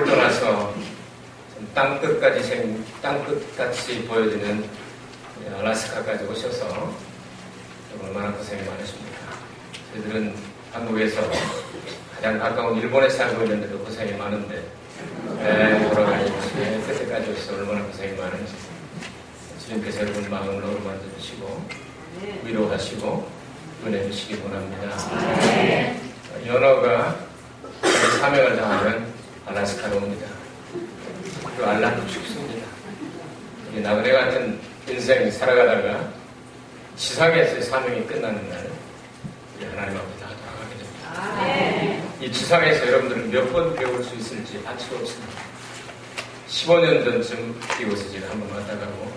떠나서 땅끝같이 보여지는 알래스카까지 오셔서 얼마나 고생이 많으십니까? 저희들은 한국에서 가장 가까운 일본에 살고 있는데도 고생이 많은데 돌아가시는 그때까지 오셔서 얼마나 고생이 많은지 주님께서 여러분 마음을 어루만져 주시고 위로하시고 은혜 주시기 원합니다. 연어가 사명을 다하면 알래스카로 옵니다. 그리고 알라도 죽습니다. 나그네 같은 인생 살아가다가 지상에서의 사명이 끝나는 날 하나님 앞에 다 돌아가게 됩니다. 이 지상에서 여러분들은 몇 번 배울 수 있을지 아직 없습니다. 15년 전쯤 이곳에 제가 한번 왔다 가고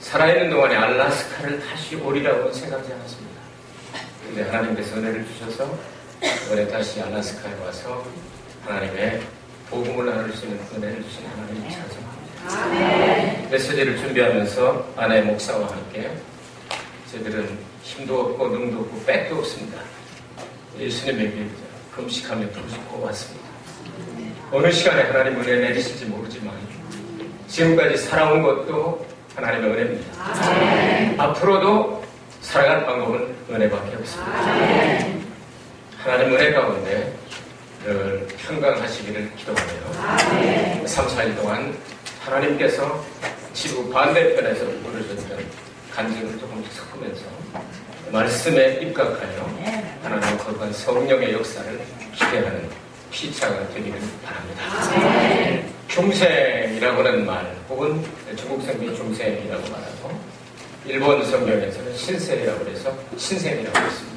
살아있는 동안에 알래스카를 다시 오리라고는 생각하지 않았습니다. 그런데 하나님께서 은혜를 주셔서 이번에 다시 알래스카에 와서 하나님의 복음을 나눌 수 있는 은혜를 주신 하나님을 찬송합니다. 메시지를 준비하면서 아내 목사와 함께 저희들은 힘도 없고 능도 없고 백도 없습니다. 예수님에게 금식하며 부르짖고 왔습니다. 어느 시간에 하나님 은혜 내리실지 모르지만 지금까지 살아온 것도 하나님의 은혜입니다. 앞으로도 살아갈 방법은 은혜밖에 없습니다. 하나님 은혜 가운데 늘 평강하시기를 기도하며 3, 4일 동안 하나님께서 지구 반대편에서 부르셨던 간증을 조금씩 섞으면서 말씀에 입각하여 하나님 거룩한 성령의 역사를 기대하는 피차가 되기를 바랍니다. 중생이라고 하는 말 혹은 중국 성경 중생이라고 말하고 일본 성경에서는 신생이라고 해서 신생이라고 했습니다.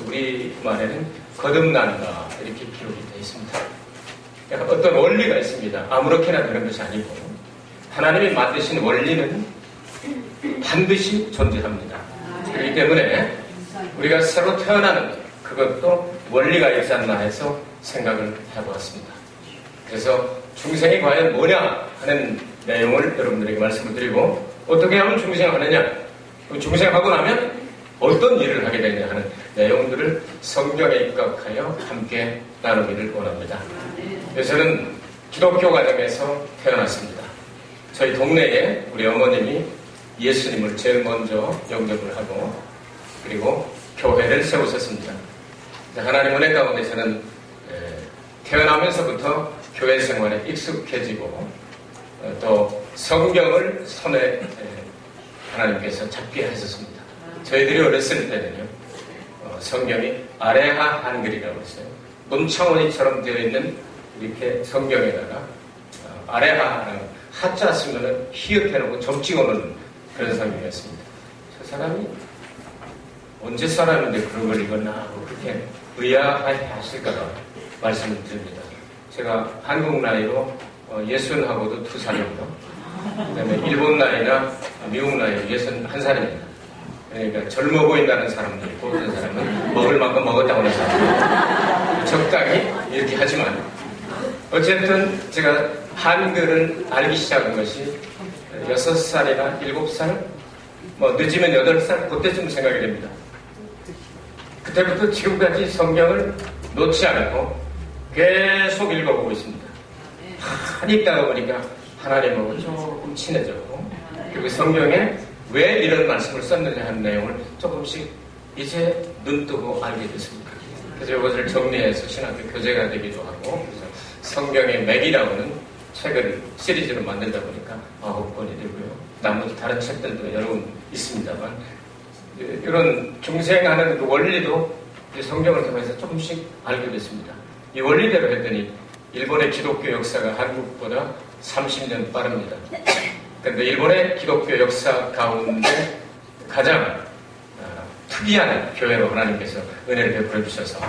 우리 말에는 거듭난다 이렇게 기록이 되어 있습니다. 어떤 원리가 있습니다. 아무렇게나 되는 것이 아니고 하나님이 만드신 원리는 반드시 존재합니다. 그렇기 때문에 우리가 새로 태어나는 그것도 원리가 있지 않나 해서 생각을 해보았습니다. 그래서 중생이 과연 뭐냐 하는 내용을 여러분들에게 말씀을 드리고 어떻게 하면 중생하느냐 중생하고 나면 어떤 일을 하게 되느냐 하는 내용들을 성경에 입각하여 함께 나누기를 원합니다. 저는 기독교 가정에서 태어났습니다. 저희 동네에 우리 어머님이 예수님을 제일 먼저 영접을 하고 그리고 교회를 세우셨습니다. 하나님 은혜 가운데 저는 태어나면서부터 교회 생활에 익숙해지고 또 성경을 손에 하나님께서 잡게 하셨습니다. 저희들이 어렸을 때는요 성경이 아레하 한글이라고 했어요. 문창원이처럼 되어 있는 이렇게 성경에다가 아레하라는 하자 쓰면은 히읗해놓고 점 찍어놓는 그런 성경이었습니다. 저 사람이 언제 사람인데 그런 걸 읽었나 하고 그렇게 의아하실까봐 말씀을 드립니다. 제가 한국 나이로 60하고도 2살이고요. 그 다음에 일본 나이나 미국 나이로 61살입니다. 그러니까 젊어 보인다는 사람도 있고 어떤 사람은 먹을 만큼 먹었다고 하는 사람도 적당히 이렇게 하지만 어쨌든 제가 한글을 알기 시작한 것이 6살이나 7살 뭐 늦으면 8살 그때쯤 생각이 됩니다. 그때부터 지금까지 성경을 놓지 않고 계속 읽어보고 있습니다. 한 읽다가 보니까 하나님하고 조금 친해졌고 그리고 성경에 왜 이런 말씀을 썼느냐 하는 내용을 조금씩 이제 눈뜨고 알게 됐습니다. 그래서 이것을 정리해서 신학교 교재가 되기도 하고 그래서 성경의 맥이라고는 책을 시리즈로 만들다 보니까 9권이 되고요. 나머지 다른 책들도 여러 권 있습니다만 이런 중생하는 그 원리도 성경을 통해서 조금씩 알게 됐습니다. 이 원리대로 했더니 일본의 기독교 역사가 한국보다 30년 빠릅니다. 그런데 일본의 기독교 역사 가운데 가장 특이한 교회로 하나님께서 은혜를 베풀어 주셔서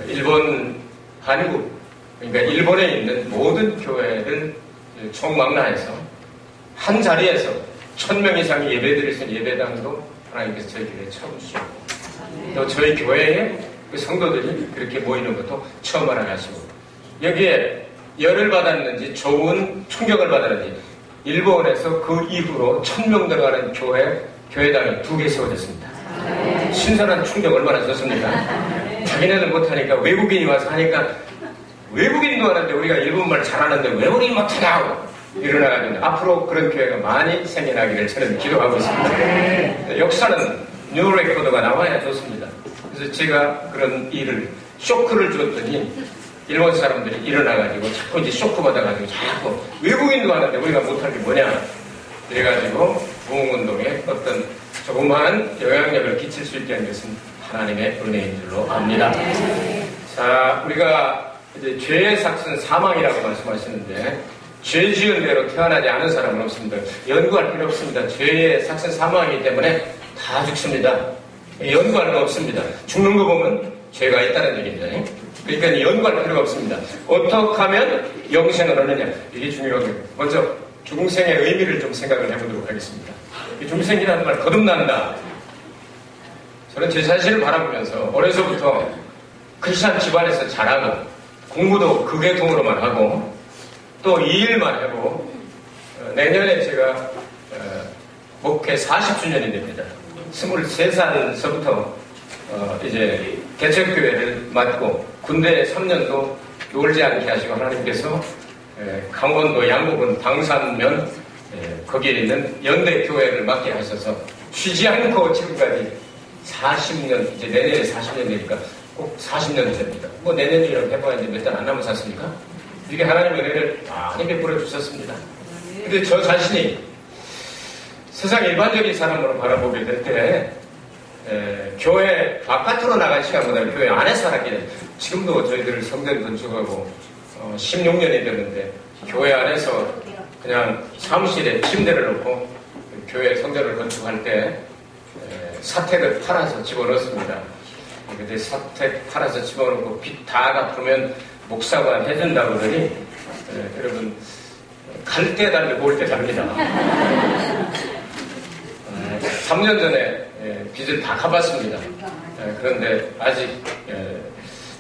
일본, 한국, 그러니까 일본에 있는 모든 교회를 총망라해서 한 자리에서 1000명 이상이 예배드릴 수 있는 예배당도 하나님께서 저희 교회에 처음 주셨고 또 저희 교회에 그 성도들이 그렇게 모이는 것도 처음 알아가시고 여기에 열을 받았는지 좋은 충격을 받았는지 일본에서 그 이후로 1000명 들어가는 교회당이 2개 세워졌습니다. 신선한 충격 얼마나 줬습니까? 자기네는 못하니까 외국인이 와서 하니까 외국인도 하는데 우리가 일본말 잘하는데 왜 우리 못하냐고 일어나가지고 앞으로 그런 교회가 많이 생겨나기를 저는 기도하고 있습니다. 역사는 뉴 레코드가 나와야 좋습니다. 그래서 제가 그런 일을 쇼크를 줬더니 일본 사람들이 일어나가지고 자꾸 이제 쇼크 받아가지고 자꾸 외국인도 하는데 우리가 못할 게 뭐냐 이래가지고 부흥운동에 어떤 조그마한 영향력을 끼칠 수 있게 한 것은 하나님의 은혜인 줄로 압니다. 자, 우리가 이제 죄의 삭은 사망이라고 말씀하시는데 죄 지은 대로 태어나지 않은 사람은 없습니다. 연구할 필요 없습니다. 죄의 삭은 사망이기 때문에 다 죽습니다. 연구할 거 없습니다. 죽는 거 보면 죄가 있다는 얘기입니다. 그러니까 연구할 필요가 없습니다. 어떻게 하면 영생을 얻느냐 이게 중요하고요. 먼저 중생의 의미를 좀 생각을 해보도록 하겠습니다. 이 중생이라는 말 거듭난다. 저는 제 자신을 바라보면서 어려서부터 크리스찬 집안에서 자라고 공부도 극외통으로만 하고 또 이 일만 하고 내년에 제가 목회 40주년이 됩니다. 23살서부터 이제 개척교회를 맡고 군대 3년도 놀지 않게 하시고 하나님께서 강원도 양곡은 방산면 거기에 있는 연대교회를 맡게 하셔서 쉬지 않고 지금까지 40년 이제 내년에 40년 되니까 꼭 40년 됩니다. 뭐 내년이라고 해봐야 이제 몇 달 안 남았지 않습니까? 이게 하나님의 은혜를 많이 베풀어 주셨습니다. 근데 저 자신이 세상 일반적인 사람으로 바라보게 될 때 교회 바깥으로 나간 시간보다 교회 안에 살았기 때문에 지금도 저희들 성전 건축하고 16년이 됐는데 교회 안에서 그냥 사무실에 침대를 놓고 교회 성전을 건축할 때 사택을 팔아서 집어넣습니다. 근데 사택 팔아서 집어넣고 빚 다 갚으면 목사가 해준다고 그러니 여러분 갈 때 달리고 올 때 답니다. 3년 전에 빚을 다 갚았습니다. 그런데 아직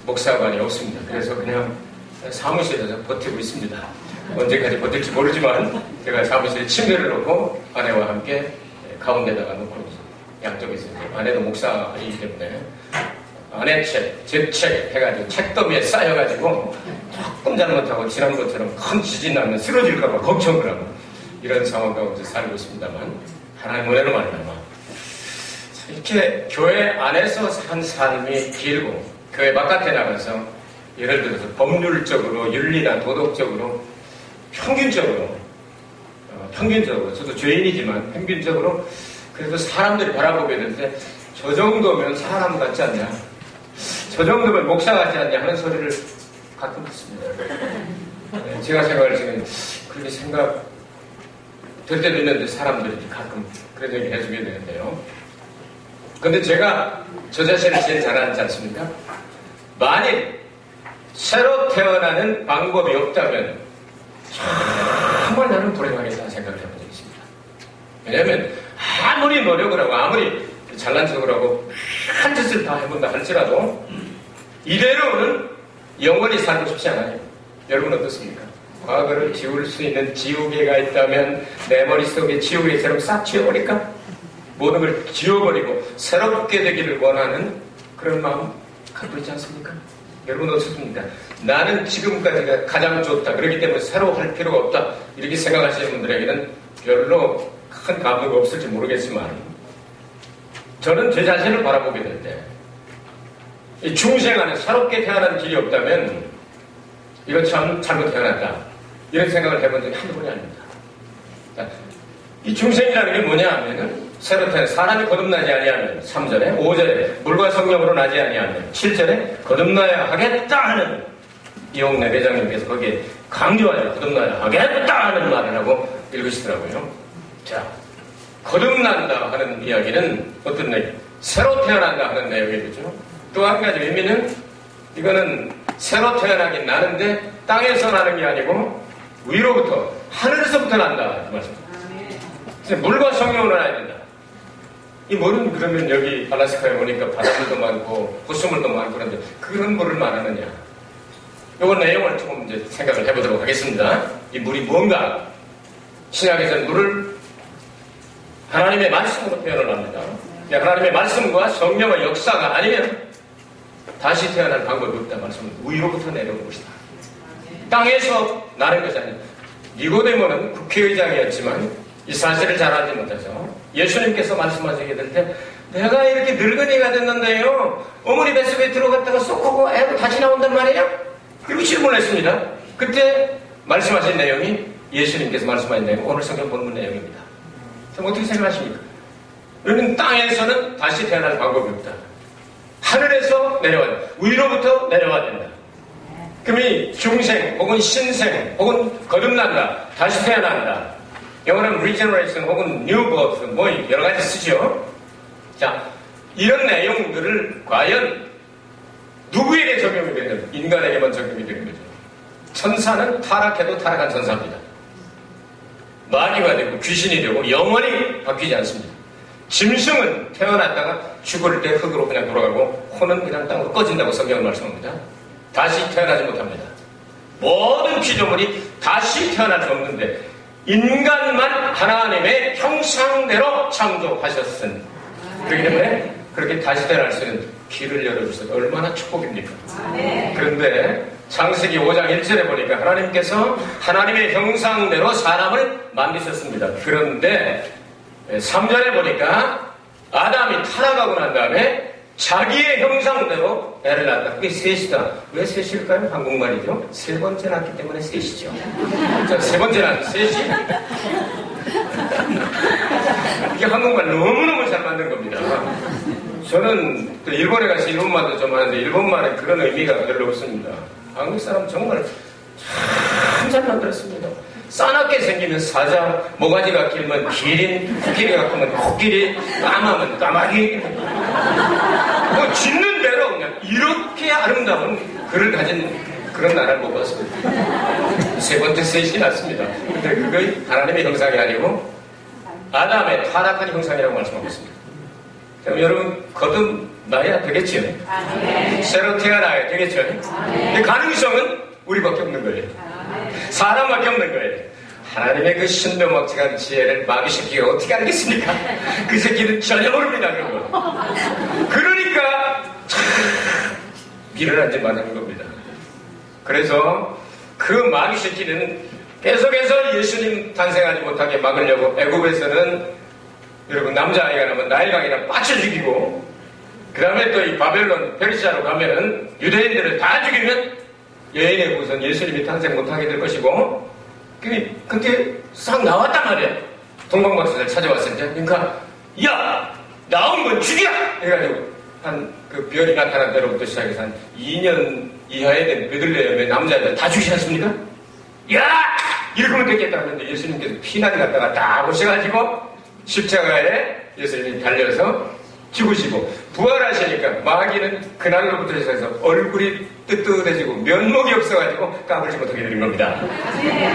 목사관이 없습니다. 그래서 그냥 사무실에서 버티고 있습니다. 언제까지 버틸지 모르지만 제가 사무실에 침대를 놓고 아내와 함께 가운데다가 놓고 양쪽에서 아내도 목사이기 때문에 아내 책, 제 책 해가지고 책더미에 쌓여가지고 조금 잘못하고 지난번처럼 큰 지진 나면 쓰러질까봐 걱정을 하고 이런 상황 가운데 살고 있습니다만 하나님 은혜로 말미암아 이렇게 교회 안에서 산 삶이 길고 교회 바깥에 나가서 예를 들어서 법률적으로 윤리나 도덕적으로 평균적으로 저도 죄인이지만 평균적으로 그래도 사람들이 바라보게 되는데 저 정도면 사람 같지 않냐, 저 정도면 목사 같지 않냐 하는 소리를 가끔 듣습니다. 제가 생각할 적에는 그렇게 생각 될 때도 있는데 사람들이 가끔 그런 얘기 해주게 되는데요. 근데 제가 저 자신을 제일 잘 아지 않습니까? 만일 새로 태어나는 방법이 없다면 정말 나는 불행하겠다는 생각을 해본 적이 있습니다. 왜냐하면 아무리 노력을 하고 아무리 잘난 척을 하고 한 짓을 다 해본다 할지라도 이대로는 영원히 살고 싶지 않아요. 여러분 어떻습니까? 과거를 지울 수 있는 지우개가 있다면 내 머릿속에 지우개처럼 싹 지워버릴까? 모든 걸 지워버리고 새롭게 되기를 원하는 그런 마음 갖고 있지 않습니까? 여러분 어떻습니까? 나는 지금까지가 가장 좋다. 그렇기 때문에 새로 할 필요가 없다. 이렇게 생각하시는 분들에게는 별로 큰 감동이 없을지 모르겠지만 저는 제 자신을 바라보게 될 때 이 중생 안에 새롭게 태어난 길이 없다면 이거 참 잘못 태어났다. 이런 생각을 해본 적이 한두 번이 아닙니다. 이 중생이라는 게 뭐냐 하면은 새로 태어난 사람이 거듭나지 아니하면 3절에 5절에 물과 성령으로 나지 아니하면 7절에 거듭나야 하겠다 하는 이용래 회장님께서 거기에 강조하여 거듭나야 하겠다 하는 말을 하고 읽으시더라고요. 자, 거듭난다 하는 이야기는 어떤 내용? 새로 태어난다 하는 내용이죠. 또 한 가지 의미는 이거는 새로 태어나긴 나는데 땅에서 나는 게 아니고 위로부터 하늘에서부터 난다 이 말씀입니다. 물과 성령으로 나야 된다. 이 물은 그러면 여기 알라스카에 오니까 바닷물도 많고 호수물도 많고 그런데 그런 물을 말하느냐? 이번 내용을 조금 이제 생각을 해보도록 하겠습니다. 이 물이 뭔가? 신약에서는 물을 하나님의 말씀으로 표현을 합니다. 하나님의 말씀과 성령의 역사가 아니면 다시 태어날 방법이 없다 말씀은 위로부터 내려온 것이다. 땅에서 나는 것이 아니라 니고데모는 국회의장이었지만 이 사실을 잘 알지 못해서 예수님께서 말씀하시게 될 때 내가 이렇게 늙은이가 됐는데요 어머니 뱃속에 들어갔다가 쏙 하고 애도 다시 나온단 말이에요? 그리고 질문했습니다. 그때 말씀하신 내용이 예수님께서 말씀하신 내용 오늘 성경 본문 내용입니다. 그럼 어떻게 생각하십니까? 우리는 땅에서는 다시 태어날 방법이 없다. 하늘에서 내려와야 된다. 위로부터 내려와야 된다. 그럼 이 중생 혹은 신생 혹은 거듭난다. 다시 태어난다. 영어는 regeneration 혹은 new birth 뭐 여러 가지 쓰죠. 자, 이런 내용들을 과연 누구에게 적용이 되는 인간에게만 적용이 되는 거죠. 천사는 타락해도 타락한 천사입니다. 마귀가 되고 귀신이 되고 영원히 바뀌지 않습니다. 짐승은 태어났다가 죽을 때 흙으로 그냥 돌아가고 혼은 그냥 땅으로 꺼진다고 성경은 말씀합니다. 다시 태어나지 못합니다. 모든 피조물이 다시 태어날 수 없는데 인간만 하나님의 형상대로 창조하셨으니 그렇기 때문에 그렇게 다시 태어날 수 있는 길을 열어주셔서 얼마나 축복입니까? 그런데 창세기 5장 1절에 보니까 하나님께서 하나님의 형상대로 사람을 만드셨습니다. 그런데 3절에 보니까 아담이 타락하고 난 다음에 자기의 형상대로 애를 낳았다. 그게 셋이다. 왜 셋일까요? 한국말이죠. 세 번째 낳기 때문에 셋이죠. 자, 세 번째 낳은 셋이 이게 한국말 너무너무 잘 만든 겁니다. 저는 또 일본에 가서 일본말도 좀 하는데 일본말에 그런 의미가 별로 없습니다. 한국 사람 정말 참 잘 만들었습니다. 싸납게 생기면 사자, 모가지가 길면 기린, 코끼리가 크면 코끼리, 까마면 까마귀. 뭐 짓는 대로 그냥 이렇게 아름다운 글을 가진 그런 나라를 못 봤습니다. 세 번째 셋이 났습니다. 근데 그게 하나님의 형상이 아니고 아담의 타락한 형상이라고 말씀하고 있습니다. 그럼 여러분 거듭나야 되겠지요? 새로 태어나야 되겠죠? 근데 가능성은 우리밖에 없는 거예요. 사람밖에 없는 거예요. 하나님의 그 신묘막측한 지혜를 마귀 새끼가 어떻게 알겠습니까? 그 새끼는 전혀 모릅니다. 그런 거. 그러니까 참 미련한 짓만 하는 겁니다. 그래서 그 마귀 새끼는 계속해서 예수님 탄생하지 못하게 막으려고 애굽에서는 여러분 남자아이가 나면 나일강이랑 빠쳐 죽이고 그 다음에 또 이 바벨론 페르시아로 가면은 유대인들을 다 죽이면 여인의 후손 예수님이 탄생 못하게 될 것이고 그때 싹 나왔단 말이야. 동방박사들 찾아왔을 때 그러니까 야 나온 건 죽여! 해가지고 한 그 별이 나타난 때로부터 시작해서 한 2년 이하에 된 베들레헴의 남자애들 다 죽이지 않습니까? 야! 이러면 되겠다 하는데 예수님께서 피난이 갔다가 딱 오셔가지고 십자가에 예수님이 달려서 죽으시고 부활하시니까 마귀는 그날로부터 시작해서 얼굴이 뜨뜻해지고 면목이 없어가지고 까불지 못하게 되는 겁니다.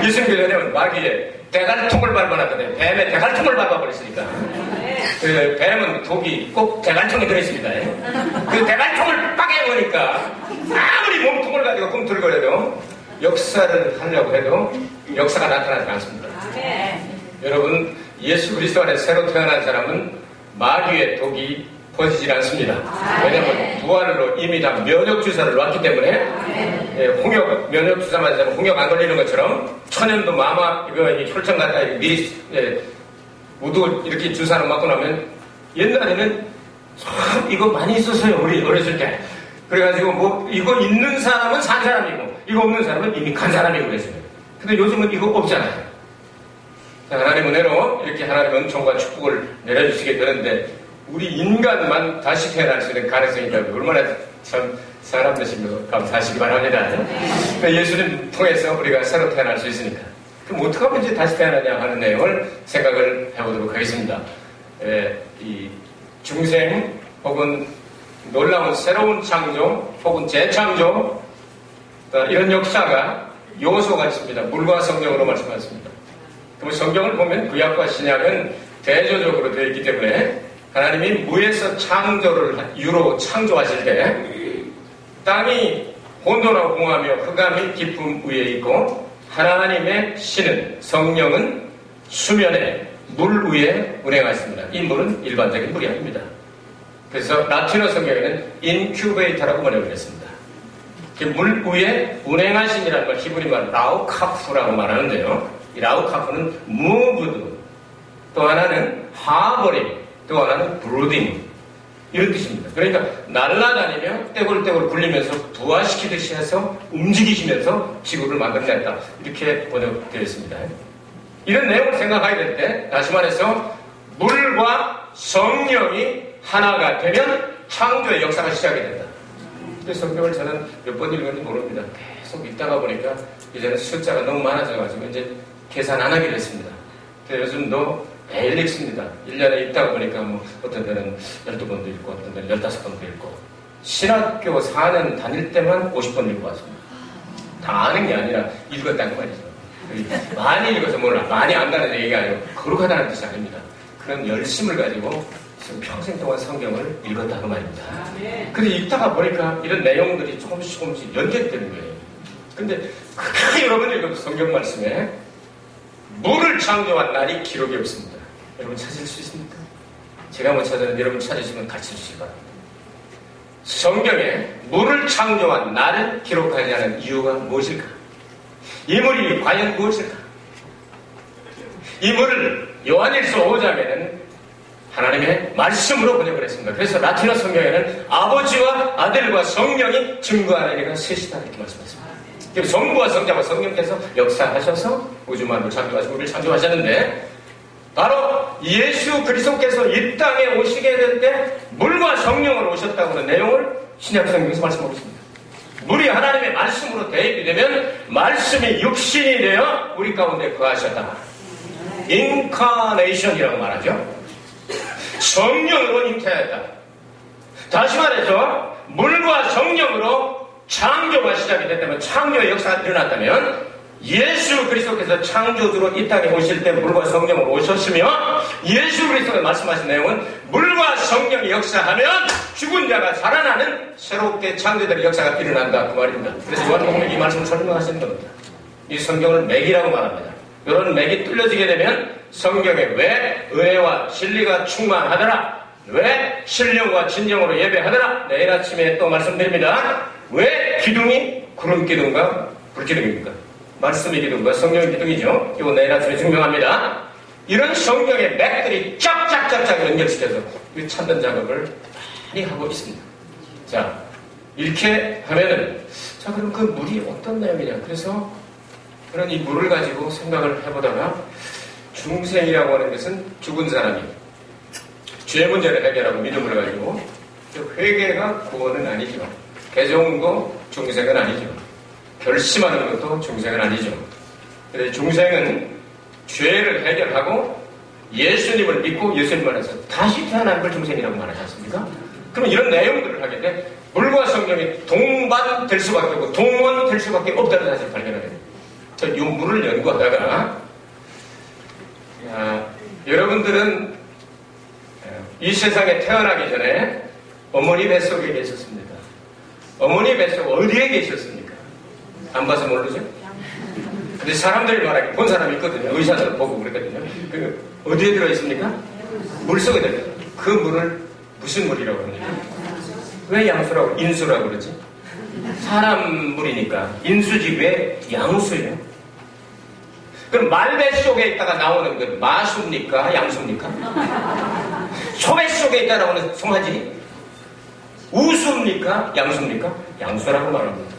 예수님께서 왜냐면 마귀의 대갈통을 밟아놨거든요. 뱀의 대갈통을 밟아버렸으니까. 그 뱀은 독이 꼭 대갈통에 들어있습니다. 그 대갈통을 빠개보니까 아무리 몸통을 가지고 꿈틀거려도 역사를 하려고 해도 역사가 나타나지 않습니다. 여러분 예수 그리스도 안에 새로 태어난 사람은 마귀의 독이 퍼지질 않습니다. 왜냐하면 부활로 이미 다 면역주사를 놨기 때문에 홍역 면역주사 맞으면 홍역 안 걸리는 것처럼 천연도 마마 이거 혈청 갖다 미리 우두 이렇게 주사를 맞고 나면 옛날에는 참 이거 많이 있었어요. 우리 어렸을 때. 그래가지고 뭐 이거 있는 사람은 산 사람이고 이거 없는 사람은 이미 간 사람이고 그랬어요. 근데 요즘은 이거 없잖아요. 하나님 은혜로 이렇게 하나님의 은총과 축복을 내려주시게 되는데 우리 인간만 다시 태어날 수 있는 가능성이 있다고 얼마나 참 사람 되신 거 감사하시기 바랍니다. 예수님 통해서 우리가 새로 태어날 수 있으니까 그럼 어떻게 하면 이제 다시 태어나냐 하는 내용을 생각을 해보도록 하겠습니다. 이 중생 혹은 놀라운 새로운 창조 혹은 재창조 이런 역사가 요소가 있습니다. 물과 성령으로 말씀하셨습니다. 그럼 성경을 보면 구약과 신약은 대조적으로 되어 있기 때문에 하나님이 무에서 창조를 유로 창조하실 때 땅이 혼돈하고 공하며 흑암이 깊음 위에 있고 하나님의 신은 성령은 수면에 물 위에 운행하였습니다. 이 물은 일반적인 물이 아닙니다. 그래서 라틴어 성경에는 인큐베이터라고 번역을 했습니다. 물 위에 운행하심이라는 걸 히브리 말 라우카프라고 말하는데요. 이 라우카프는 moved, 또 하나는 hovering, 또 하나는 brooding, 이런 뜻입니다. 그러니까 날아다니며 떼굴떼굴 굴리면서 부화시키듯이 해서 움직이시면서 지구를 만들어냈다, 이렇게 번역되어 있습니다. 이런 내용을 생각하게 될 때 다시 말해서 물과 성령이 하나가 되면 창조의 역사가 시작이 된다. 성경을 저는 몇 번 읽었는지 모릅니다. 계속 읽다가 보니까 이제는 숫자가 너무 많아져가지고 이제 계산 안 하기로 했습니다. 요즘도 매일 읽습니다. 1년에 읽다가 보니까 뭐 어떤 때는 12번도 읽고 어떤 때는 15번도 읽고, 신학교 4년 다닐 때만 50번 읽고 왔습니다. 다 아는 게 아니라 읽었다는 말이죠. 많이 읽어서 몰라, 많이 안다는 얘기가 아니고 거룩하다는 뜻이 아닙니다. 그런 열심을 가지고 평생 동안 성경을 읽었다는 말입니다. 근데 읽다가 보니까 이런 내용들이 조금씩 연결되는 거예요. 근데 그렇게 여러 번 읽어도 성경 말씀에 물을 창조한 날이 기록이 없습니다. 여러분 찾을 수 있습니까? 제가 못 찾았는데 여러분 찾으시면 같이 해주시기 바랍니다. 성경에 물을 창조한 날을 기록하지 않은 이유가 무엇일까? 이 물이 과연 무엇일까? 이 물을 요한일서 5장에는 하나님의 말씀으로 번역을 했습니다. 그래서 라틴어 성경에는 아버지와 아들과 성령이 증거하는 이가 셋이다, 이렇게 말씀했습니다. 성부와 성자와 성령께서 역사하셔서 우주 만물을 창조하시고 우리를 창조하셨는데, 바로 예수 그리스도께서 이 땅에 오시게 될 때 물과 성령으로 오셨다고 하는 내용을 신약 성경에서 말씀하고 있습니다. 물이 하나님의 말씀으로 대입이 되면 말씀이 육신이 되어 우리 가운데 거하셨다. 인카네이션이라고 말하죠. 성령으로 잉태하였다. 다시 말해서 물과 성령으로 창조가 시작이 됐다면, 창조의 역사가 일어났다면, 예수 그리스도께서 창조주로 이 땅에 오실 때 물과 성령으로 오셨으며, 예수 그리스도가 말씀하신 내용은 물과 성령이 역사하면 죽은 자가 살아나는 새롭게 창조될 역사가 일어난다, 그 말입니다. 그래서 요한복음에 이 말씀을 설명하시는 겁니다. 이 성경을 맥이라고 말합니다. 이런 맥이 뚫려지게 되면 성경에 왜 의와 진리가 충만하더라, 왜 신령과 진정으로 예배하더라, 내일 아침에 또 말씀드립니다. 왜 기둥이 구름 기둥과 불 기둥입니까? 말씀의 기둥과 성령의 기둥이죠. 이거 내일 아침에 증명합니다. 이런 성경의 맥들이 쫙쫙쫙쫙 연결시켜서 이 찾는 작업을 많이 하고 있습니다. 자, 이렇게 하면은, 자, 그럼 그 물이 어떤 내용이냐? 그래서 그런 이 물을 가지고 생각을 해보다가, 중생이라고 하는 것은 죽은 사람이 죄 문제를 해결하고 믿음을 가지고, 회개가 구원은 아니지만, 개종도 중생은 아니죠. 결심하는 것도 중생은 아니죠. 그래서 중생은 죄를 해결하고 예수님을 믿고 예수님 안에서 다시 태어난 걸 중생이라고 말하지 않습니까? 그럼 이런 내용들을 하게 돼 물과 성령이 동반될 수밖에 없고 동원될 수밖에 없다는 사실을 발견하게 됩니다. 이 물을 연구하다가, 여러분들은 이 세상에 태어나기 전에 어머니 뱃속에 계셨습니다. 어머니 뱃속 어디에 계셨습니까? 안 봐서 모르죠? 근데 사람들이 말하기 본 사람이 있거든요. 의사들 보고 그랬거든요. 어디에 들어있습니까? 물속에 들어있어요. 그 물을 무슨 물이라고 합니까? 왜 양수라고, 인수라고 그러지? 사람 물이니까. 인수지 왜 양수예요? 그럼 말배 속에 있다가 나오는 건 마수입니까? 양수입니까? 소배 속에 있다가 나오는 송아지? 우수입니까? 양수입니까? 양수라고 말합니다.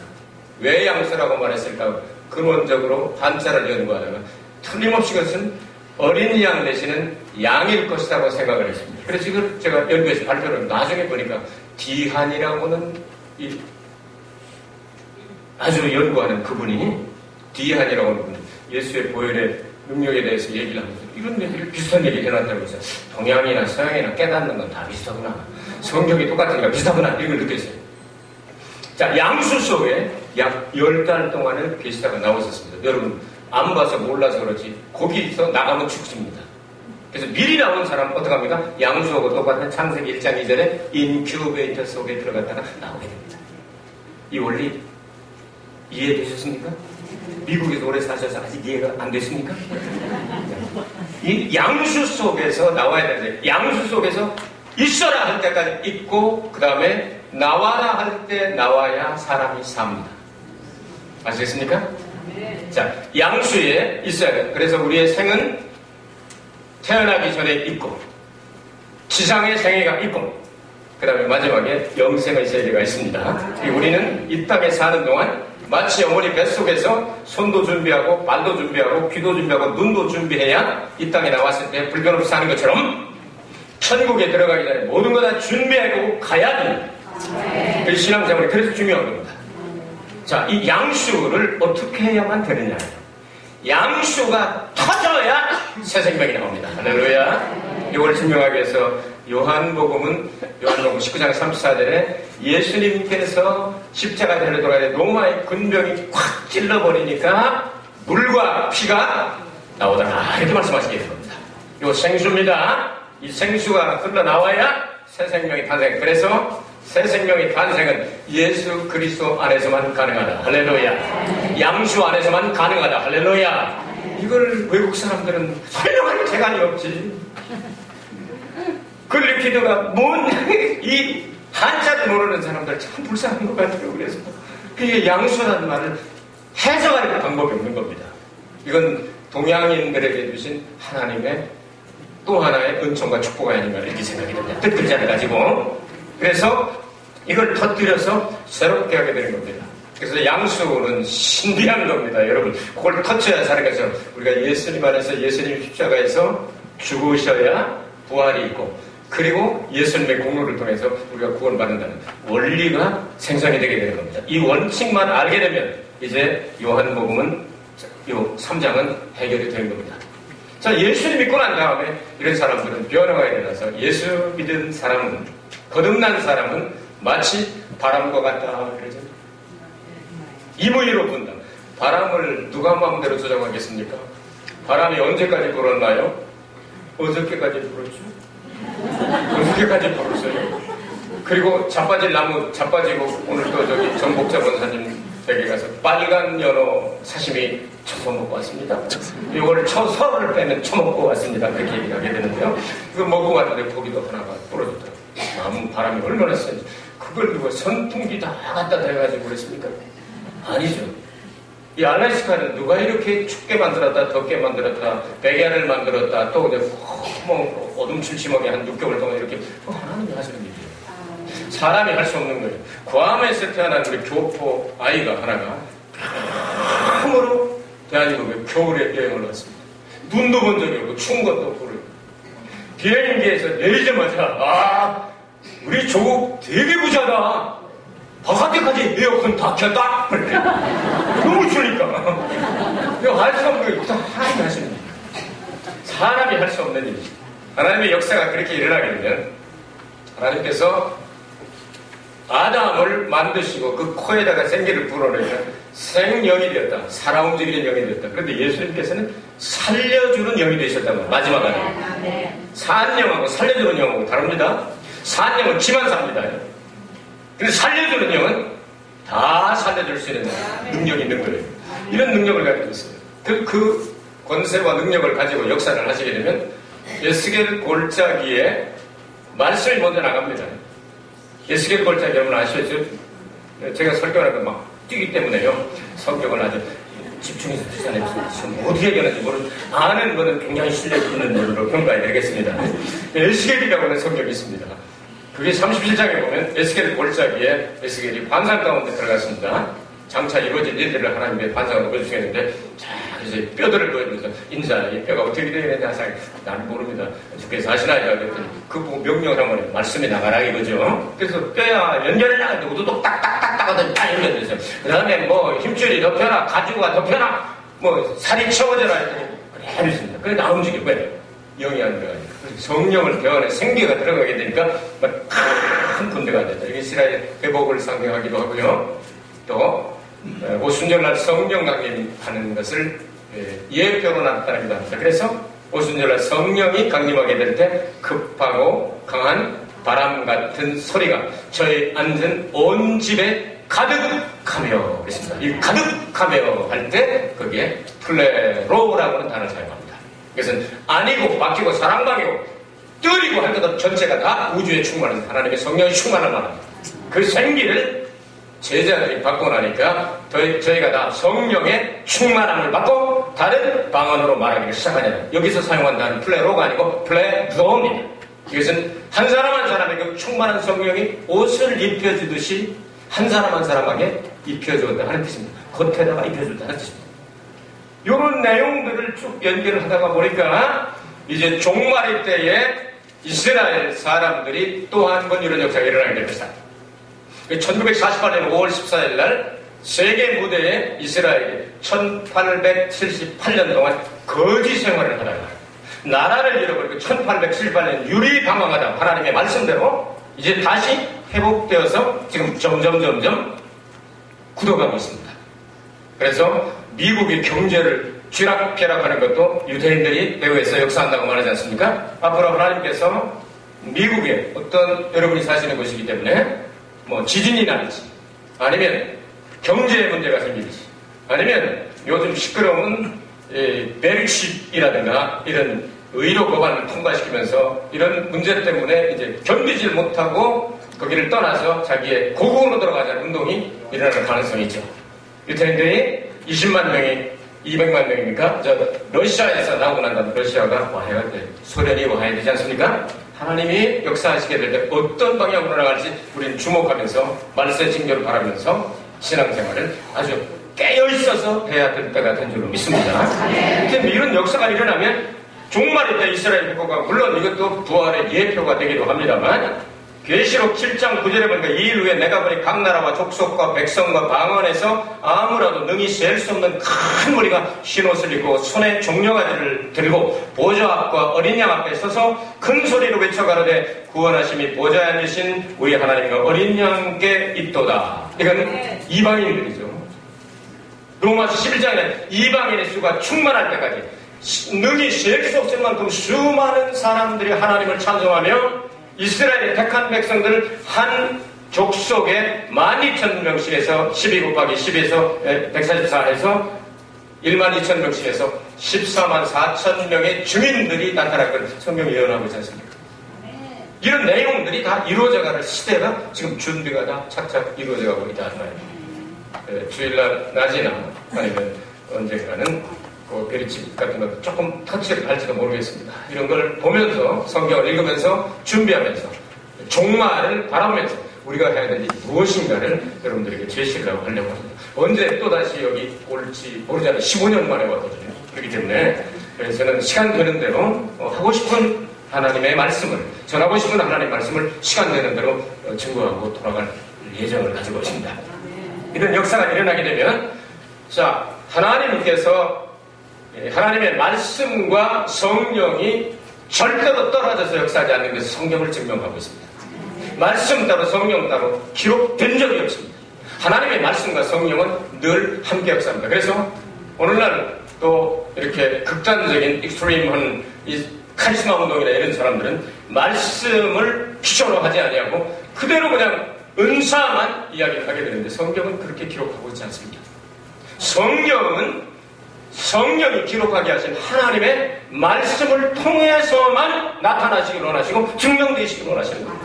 왜 양수라고 말했을까? 근원적으로 한자를 연구하다가 틀림없이 그것은 어린 양 대신은 양일 것이라고 생각을 했습니다. 그래서 이걸 제가 연구해서 발표를 나중에 보니까 디한이라고는 아주 연구하는 그분이, 디한이라고 하는 분이 예수의 보혈의 능력에 대해서 얘기를 하면서 이런 얘기를, 비슷한 얘기를 해놨다고 해서 동양이나 서양이나 깨닫는 건 다 비슷하구나, 성경이 똑같으니까 비슷하구나, 이걸 느꼈어요. 자, 양수 속에 약 10달 동안을 계시다가 나오셨습니다. 여러분 안 봐서 몰라서 그렇지 거기서 나가면 죽습니다. 그래서 미리 나온 사람은 어떡합니까? 양수하고 똑같은 창세기 1장 2절에 인큐베이터 속에 들어갔다가 나오게 됩니다. 이 원리 이해되셨습니까? 미국에서 오래 사셔서 아직 이해가 안 됐습니까? 이 양수 속에서 나와야 되는데, 양수 속에서 있어라 할 때까지 있고, 그 다음에 나와라 할 때 나와야 사람이 삽니다. 아시겠습니까? 자, 양수에 있어야 돼요. 그래서 우리의 생은 태어나기 전에 있고, 지상의 생애가 있고, 그 다음에 마지막에 영생의 세계가 있습니다. 우리는 이 땅에 사는 동안 마치 어머니 뱃속에서 손도 준비하고 발도 준비하고 귀도 준비하고 눈도 준비해야 이 땅에 나왔을 때 불변 없이 사는 것처럼 천국에 들어가기 전에 모든 거 다 준비하고 가야 됩니다. 그 신앙생활이 그래서 중요한 겁니다. 자, 이 양수를 어떻게 해야만 되느냐. 양수가 터져야 새 생명이 나옵니다. 할렐루야. 이걸 증명하기 위해서 요한복음 19장 34절에 예수님께서 십자가대로 돌아가야 로마의 군병이 콱 찔러버리니까 물과 피가 나오더라. 이렇게 말씀하시게 된 겁니다. 요 생수입니다. 이 생수가 흘러나와야 새 생명이 탄생. 그래서 새 생명의 탄생은 예수 그리스도 안에서만 가능하다. 할렐루야. 양수 안에서만 가능하다. 할렐루야. 이걸 외국 사람들은 설명할 재간이 없지. 글리피드가 이 한자도 모르는 사람들 참 불쌍한 것 같아요. 그래서 그게 양수라는 말을 해석할 방법이 없는 겁니다. 이건 동양인들에게 주신 하나님의 또 하나의 은총과 축복이 아닌가 이렇게 생각이 됩니다. 뜻들지 않아가지고. 그래서 이걸 터뜨려서 새롭게 하게 되는 겁니다. 그래서 양수는 신비한 겁니다. 여러분, 그걸 터쳐야 사는 것처럼 우리가 예수님 안에서 예수님 십자가에서 죽으셔야 부활이 있고, 그리고 예수님의 공로를 통해서 우리가 구원받는다는 원리가 생성이 되게 되는 겁니다. 이 원칙만 알게 되면 이제 요한복음은 요 3장은 해결이 되는 겁니다. 자, 예수를 믿고 난 다음에 이런 사람들은 변화가 일어나서 예수 믿은 사람은, 거듭난 사람은 마치 바람과 같다 그러죠. 이무희로 분다. 바람을 누가 마음대로 조정하겠습니까? 바람이 언제까지 불었나요? 어저께까지 불었죠. 어저께까지 불었어요. 그리고 자빠질 나무 자빠지고 오늘도 저기 정복자 권사님 댁에 가서 빨간 연어 사시미 쳐서 먹고 왔습니다. 이걸 서를 빼면 쳐먹고 왔습니다. 그렇게 얘기하게 되는데요. 이거 먹고 왔는데 고기도 하나가 부러졌더라고요. 나무 바람이 얼마나 센지. 그걸 누가 선풍기 다 갖다 대가지고 그랬습니까? 아니죠. 이 알래스카는 누가 이렇게 춥게 만들었다, 덥게 만들었다, 백야를 만들었다, 또 뭐 어둠침침하게 한 6개월 동안 이렇게 하나님이 하시는 일이에요. 사람이 할 수 없는 거예요. 괌에서 태어난 우리 교포 아이가 하나가 처음으로 대한민국에 겨울에 여행을 왔습니다. 눈도 본 적이 없고 추운 것도 모르고 비행기에서 내리자마자 우리 조국 되게 부자다. 바깥에까지 에어컨 다 켰다. 너무 추우니까. 이거 할 수 없는 거 하나님이 하시는 일이에요. 사람이 할 수 없는 일이죠. 하나님의 역사가 그렇게 일어나게 되면 하나님께서 아담을 만드시고 그 코에다가 생기를 불어넣으니까 생명이 되었다. 살아 움직이는 영이 되었다. 그런데 예수님께서는 살려주는 영이 되셨단 말이에요. 마지막 안에. 산 영하고 살려주는 영하고 다릅니다. 산 영은 기만 삽니다. 근데 살려주는 영은 다 살려줄 수 있는 능력이 있는 거예요. 이런 능력을 가지고 있어요. 그 권세와 능력을 가지고 역사를 하시게 되면 에스겔 골짜기에 말씀이 먼저 나갑니다. 에스겔 골짜기 여러분 아시죠? 제가 설교하는 거 막 뛰기 때문에요. 성경을 아주 집중해서 지금 어떻게 얘기하는지 모르는 아는 거는 굉장히 실력 있는 분으로 평가해 드리겠습니다. 에스겔이라고 하는 성경이 있습니다. 그게 37장에 보면 에스겔 골짜기에 에스겔이 환상 가운데 들어갔습니다. 장차 이루어질 일들을 하나님의 환상으로 보여주시겠는데, 자, 이제 뼈들을 보여주면서, 인자, 이 뼈가 어떻게 되어야 되냐, 나는 모릅니다. 주께서 하시나요? 그랬더니, 그 보고 명령을 하면 말씀이 나가라 이거죠. 그래서 뼈야, 연결해라. 근데 우두둑 딱딱딱딱 하더니 딱 연결되죠. 그 다음에 뭐, 힘줄이 덮여라, 가죽가 덮여라, 뭐, 살이 채워져라. 했더니, 그래, 해주십니다. 그래, 나 움직여. 왜? 영이 안 들어가니까. 성령을 배원에 생기가 들어가게 되니까, 막, 큰 군대가 됐다. 이게 이스라엘 회복을 상징하기도 하고요. 또, 오순절날 성령 강림하는 것을 예표로 나타나기도 합니다. 그래서 오순절날 성령이 강림하게 될 때 급하고 강한 바람 같은 소리가 저희 앉은 온 집에 가득하며 그랬습니다. 이 가득하며 할 때 거기에 플레로라고 하는 단어를 사용합니다. 그것은 아니고 바뀌고 사랑방이고 뜨리고 할 것 전체가 다 우주에 충만한 하나님의 성령이 충만한 말입니다. 그 생기를 제자들이 받고 나니까 저희가 다 성령의 충만함을 받고 다른 방언으로 말하기를 시작하냐. 여기서 사용한다는 플레로가 아니고 플레로입니다. 이것은 한 사람 한 사람에게 충만한 성령이 옷을 입혀주듯이 한 사람 한 사람에게 입혀주었다 하는 뜻입니다. 겉에다가 입혀줬다 하는 뜻입니다. 이런 내용들을 쭉 연결을 하다가 보니까 이제 종말의 때에 이스라엘 사람들이 또 한 번 이런 역사가 일어나게 됩니다. 1948년 5월 14일 날 세계 무대에 이스라엘이 1878년 동안 거지 생활을 하다가 나라를 잃어버리고 1878년 유리방황하다 하나님의 말씀대로 이제 다시 회복되어서 지금 점점 굳어가고 있습니다. 그래서 미국의 경제를 쥐락펴락하는 것도 유대인들이 배후에서 역사한다고 말하지 않습니까? 앞으로 하나님께서 미국에 어떤 여러분이 사시는 곳이기 때문에 뭐 지진이 나든지 아니면 경제의 문제가 생기든지 아니면 요즘 시끄러운 베르십이라든가 이런 의료 법안을 통과시키면서 이런 문제 때문에 이제 견디질 못하고 거기를 떠나서 자기의 고국으로 들어가자는 운동이 일어날 가능성이 있죠. 유태인들이 20만 명이 200만 명입니까? 러시아에서 나오고 난 다음에 러시아가 와야 돼. 소련이 와야 되지 않습니까? 하나님이 역사하시게 될 때 어떤 방향으로 나갈지 우리는 주목하면서 말세 징조를 바라면서 신앙생활을 아주 깨어있어서 해야 될 때가 된 줄로 믿습니다. 이런 역사가 일어나면 종말의 때 이스라엘 국가가 물론 이것도 부활의 예표가 되기도 합니다만 계시록 7장 9절에 보니까 이일 후에 내가 보니 각 나라와 족속과 백성과 방언에서 아무라도 능히 셀 수 없는 큰 무리가 흰 옷을 입고 손에 종려가지를 들고 보좌 앞과 어린 양 앞에 서서 큰 소리로 외쳐가로되 구원하심이 보좌에 앉으신 우리 하나님과 어린 양께 있도다. 이건 이방인들이죠. 로마서 11장에 이방인의 수가 충만할 때까지 능히 셀 수 없을 만큼 수많은 사람들이 하나님을 찬송하며 이스라엘의 택한 백성들을 한 족속에 12,000명씩에서 12 곱하기 10에서 144에서 12,000명씩에서 14만 4천 명의 증인들이 나타날 걸 성경이 예언하고 있지 않습니까? 이런 내용들이 다 이루어져가는 시대가 지금 준비가 다 착착 이루어져가고 있다는 말이에요. 주일날 낮이나 아니면 언젠가는 그 베리집 같은 것도 조금 터치를 할지도 모르겠습니다. 이런 걸 보면서 성경을 읽으면서 준비하면서 종말을 바라보면서 우리가 해야 될 일이 무엇인가를 여러분들에게 제시를 하려고 합니다. 언제 또다시 여기 올지 모르잖아요. 15년 만에 왔거든요. 그렇기 때문에 그래서 저는 시간 되는 대로 하고 싶은 하나님의 말씀을 전하고 싶은 하나님의 말씀을 시간 되는 대로 증거하고 돌아갈 예정을 가지고 있습니다. 이런 역사가 일어나게 되면 자 하나님께서 하나님의 말씀과 성령이 절대로 떨어져서 역사하지 않는 것을 성경을 증명하고 있습니다. 말씀 따로 성령 따로 기록된 적이 없습니다. 하나님의 말씀과 성령은 늘 함께 역사합니다. 그래서 오늘날 또 이렇게 극단적인 익스트림한 이 카리스마 운동이나 이런 사람들은 말씀을 기초로 하지 아니하고 그대로 그냥 은사만 이야기를 하게 되는데 성경은 그렇게 기록하고 있지 않습니다. 성령이 기록하게 하신 하나님의 말씀을 통해서만 나타나시길 원하시고 증명되시길 원하시는 거예요.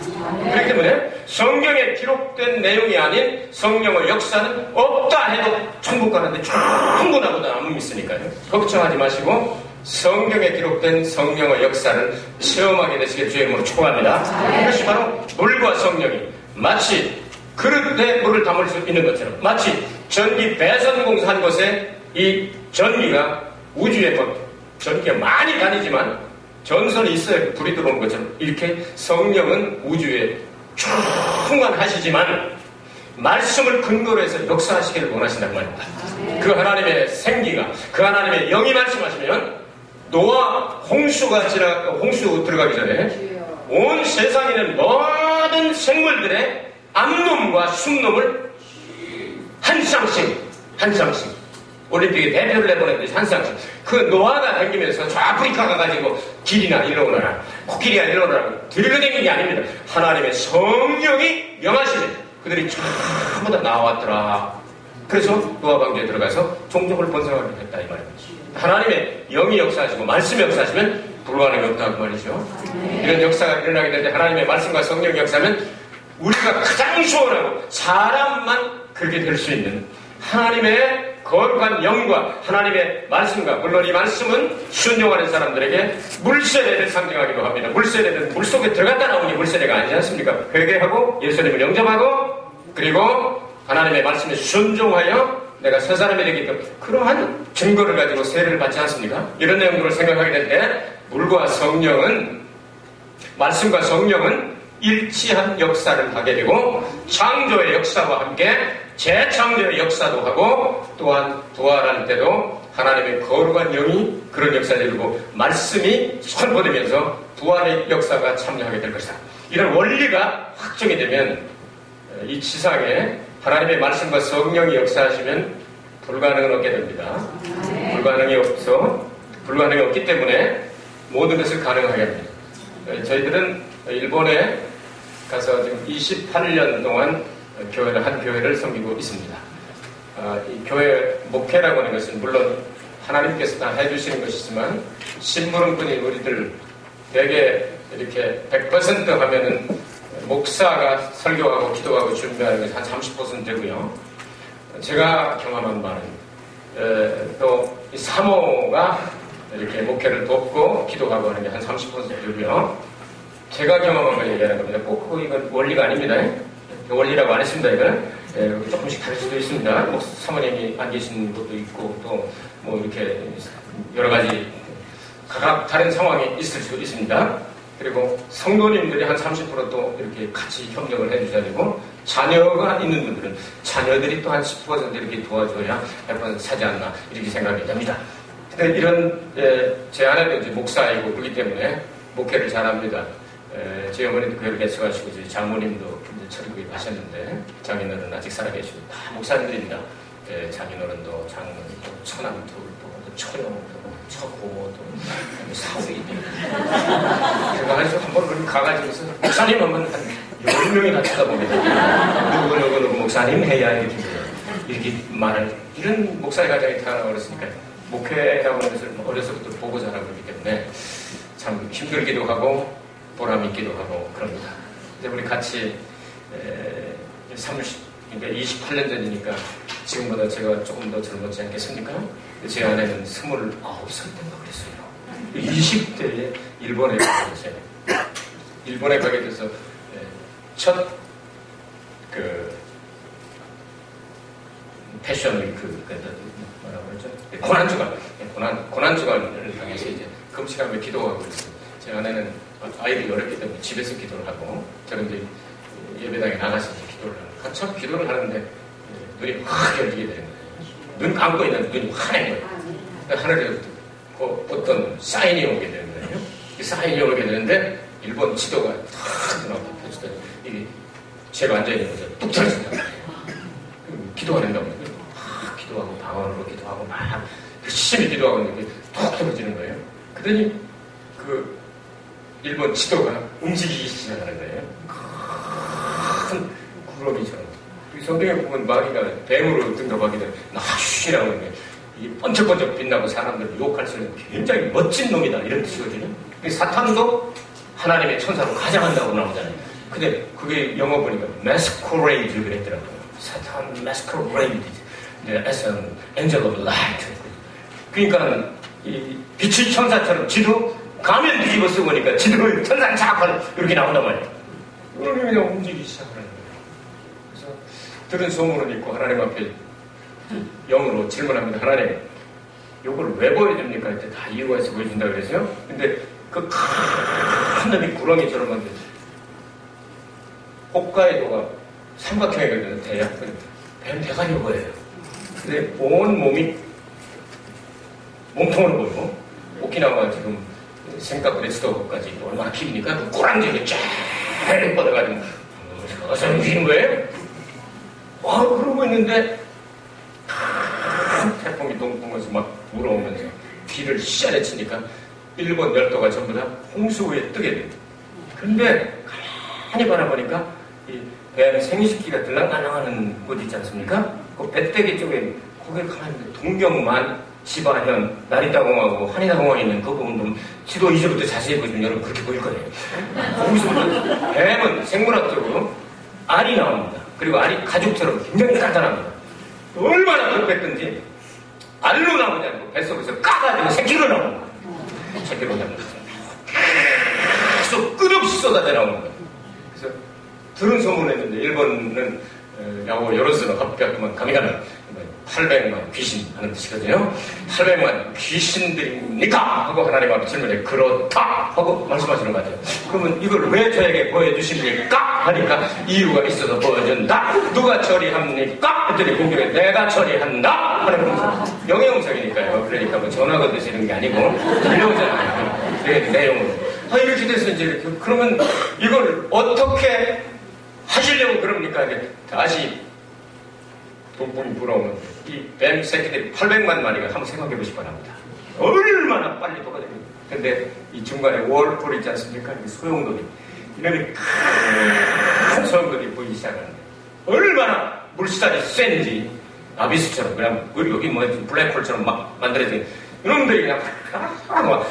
그렇기 때문에 성경에 기록된 내용이 아닌 성령의 역사는 없다 해도 천국 가는데 충분하고도 안 믿으니까요. 걱정하지 마시고 성경에 기록된 성령의 역사를 체험하게 되시길 주의 이름으로 축원합니다. 그것이 바로 물과 성령이 마치 그릇에 물을 담을 수 있는 것처럼 마치 전기 배선 공사한 곳에 이 전기가 우주에 전기가 많이 다니지만 전선이 있어야 불이 들어오는 것처럼 이렇게 성령은 우주에 충만하시지만 말씀을 근거로 해서 역사하시기를 원하신다는 말입니다. 그 하나님의 생기가 그 하나님의 영이 말씀하시면 노아 홍수 들어가기 전에 온 세상에 있는 모든 생물들의 암놈과 순놈을 한 쌍씩 올림픽에 대표를 내보냈듯이 한 쌍씩 그 노아가 다니면서 저 아프리카 가가지고 길이나 일러오너라 코끼리가 일러오너라고 들려다니는 게 아닙니다. 하나님의 성령이 명하시면 그들이 전부 다 나왔더라. 그래서 노아 방주에 들어가서 종족을 번성하게 됐다 이 말입니다. 하나님의 영이 역사하시고 말씀이 역사하시면 불가능이 없다고 말이죠. 이런 역사가 일어나게 될 때 하나님의 말씀과 성령이 역사하면 우리가 가장 소원하고 사람만 그렇게 될 수 있는 하나님의 거룩한 영과 하나님의 말씀과, 물론 이 말씀은 순종하는 사람들에게 물세례를 상징하기도 합니다. 물세례는 물속에 들어갔다 나오는 게 물세례가 아니지 않습니까? 회개하고 예수님을 영접하고 그리고 하나님의 말씀에 순종하여 내가 새 사람이 되기 때문에 그러한 증거를 가지고 세례를 받지 않습니까? 이런 내용들을 생각하게 될 때 물과 성령은, 말씀과 성령은 일치한 역사를 하게 되고 창조의 역사와 함께 재창조의 역사도 하고 또한 부활할 때도 하나님의 거룩한 영이 그런 역사를 이루고 말씀이 선포되면서 부활의 역사가 참여하게 될 것이다. 이런 원리가 확정이 되면 이 지상에 하나님의 말씀과 성령이 역사하시면 불가능은 없게 됩니다. 불가능이 없기 때문에 모든 것을 가능하게 합니다. 저희들은 일본에 가서 지금 28년 동안 한 교회를 섬기고 있습니다. 이 교회 목회라고 하는 것은 물론 하나님께서 다 해주시는 것이지만 심부름꾼인 우리들 대개 이렇게 100% 하면은 목사가 설교하고 기도하고 준비하는 것이 한 30% 되고요. 제가 경험한 바는 또 이 사모가 이렇게 목회를 돕고 기도하고 하는 게 한 30% 되고요. 제가 경험한 걸 얘기하는 겁니다. 꼭 이건 원리가 아닙니다. 원리라고 안 했습니다. 이건 조금씩 다를 수도 있습니다. 뭐 사모님이 안 계신 것도 있고 또 뭐 이렇게 여러 가지 각각 다른 상황이 있을 수도 있습니다. 그리고 성도님들이 한 30%또 이렇게 같이 협력을 해주셔야 되고 자녀가 있는 분들은 자녀들이 또 한 10% 이렇게 도와줘야 100% 사지 않나 이렇게 생각이 됩니다. 근데 이런 제 아내도 이제 목사이고 그렇기 때문에 목회를 잘합니다. 제 어머니도 교회를 개척하시고 저희 장모님도 철교에 가셨는데 장인어른 아직 살아계시고 다 목사님들입니다. 장인어른도 장모님도 처남도 또 처형도 처고도 사위도 제가 한번 가가지고서 목사님 하면 한 10명이나 쳐다봅니다. 누구 목사님 해야 이렇게 말을 이런 목사의 가정에 태어나고 그랬으니까 목회라고 하는 것을 어려서부터 보고 자라고 그렇기 때문에 참 힘들기도 하고 보람 있기도 하고 그럽니다. 이제 우리 같이 28년 전이니까 지금보다 제가 조금 더 젊었지 않겠습니까? 제 아내는 29살 때인가 그랬어요. 20대에 일본에 가게 됐어요. 일본에 가게 돼서 첫 패션 위크 뭐라고 그러죠? 고난주간을 당해서 이제 금식하며 기도하고 그랬어요. 제 아내는 아이들이 어렸기 때문에 집에서 기도를 하고 저는 이제 예배당에 나가서 기도를 하고 한참 기도를 하는데 눈이 확 열리게 되는 거예요. 눈 감고 있는 눈이 환한 거예요. 하늘에 어떤 사인이 오게 되는 거예요. 이 사인이 오게 되는데 일본 지도가 탁 눈앞에 펴지더니 이게 제가 앉아있는 곳에 뚝 떨어진단 말이에요. 기도하는다고 막 기도하고 방언으로 기도하고 막 열심히 기도하고 있는데 툭 떨어지는 거예요. 그러더니 그 일본 지도가 움직이기 시작하는 거예요. 큰 구렁이처럼. 성경에 보면 마귀가 뱀으로 등답하게 되면 나슈라고 하는데 이게 번쩍번쩍 빛나고 사람들을 유혹할 수 있는 굉장히 멋진 놈이다 이런 뜻이거든요. 사탄도 하나님의 천사로 가장한다고 나오잖아요. 근데 그게 영어 보니까 masquerade 그랬더라고요. 사탄 masquerade as an angel of light. 그러니까 이 빛의 천사처럼 지도 가면 뒤집어 쓰고 보니까 지도에 천사는 자꾸 이렇게 나온단 말이에요. 그러면 그냥 움직이기 시작하는 거예요. 그래서 들은 소문을 읽고 하나님 앞에 영으로 질문합니다. 하나님, 요걸 왜 보여줍니까? 이때 다 이유가 있어 보여준다고 그랬어요. 근데 그 큰 놈이 구렁이처럼 만든 홋카이도가 삼각형이거든요. 뱀 대가리로 보여요. 근데 온 몸이 몸통으로 보이고 오키나와 지금 생카프레스도까지 얼마나 길으니까 그 꼬랑지를 쫙 뻗어가지고 어서 움직이는 거예요. 그러고 있는데 태풍이 동풍에서 막 물어오면서 귀를 씨알에 치니까 일본 열도가 전부 다 홍수에 뜨게 됩니다. 근데 가만히 바라보니까 이 뱀 생식기가 들락날락하는 곳 있지 않습니까? 그 배때기 쪽에 거기에 가만히 동경만 지바현, 나리타공항하고 한이다공항에 있는 그 부분도 지도 이제부터 자세히 보시면 여러분 그렇게 보일 거예요. 거기서부터 뱀은 생물학적으로 알이 나옵니다. 그리고 알이 가죽처럼 굉장히 단단합니다. 얼마나 덥겠든지 알로 나오지 않고 뱃속에서 까가지고 새끼로 나옵니다. 새끼로 나옵니다. 계속 끝없이 쏟아져 나오는 거예요. 그래서 들은 소문했는데 일본은 야고 여론수는 합격하면 가미가는 800만 귀신 하는 뜻이거든요. 800만 귀신들입니까? 하고 하나님 앞에 질문해 그렇다 하고 말씀하시는 것 같아요. 그러면 이걸 왜 저에게 보여주십니까? 하니까 이유가 있어서 보여준다. 누가 처리합니까? 했더니 공격에 내가 처리한다 하는 거죠. 영영석이니까요. 그러니까 뭐 전화 건드시는 게 아니고 영영석이니까요. 내용으로 이렇게 돼서 이제 그러면 이걸 어떻게 하시려고 그럽니까? 다시 돈봉이 불어오는 이 뱀 새끼들이 800만 마리가 한번 생각해 보시기 바랍니다. 얼마나 빨리 돌아다닙니다. 근데 이 중간에 월풀 있지 않습니까? 소용돌이. 이놈이 큰 소용돌이 보이기 시작하는데 얼마나 물살이 센지 아비스처럼 그냥 여기 뭐 블랙홀처럼 막 만들어진 이놈들이 그냥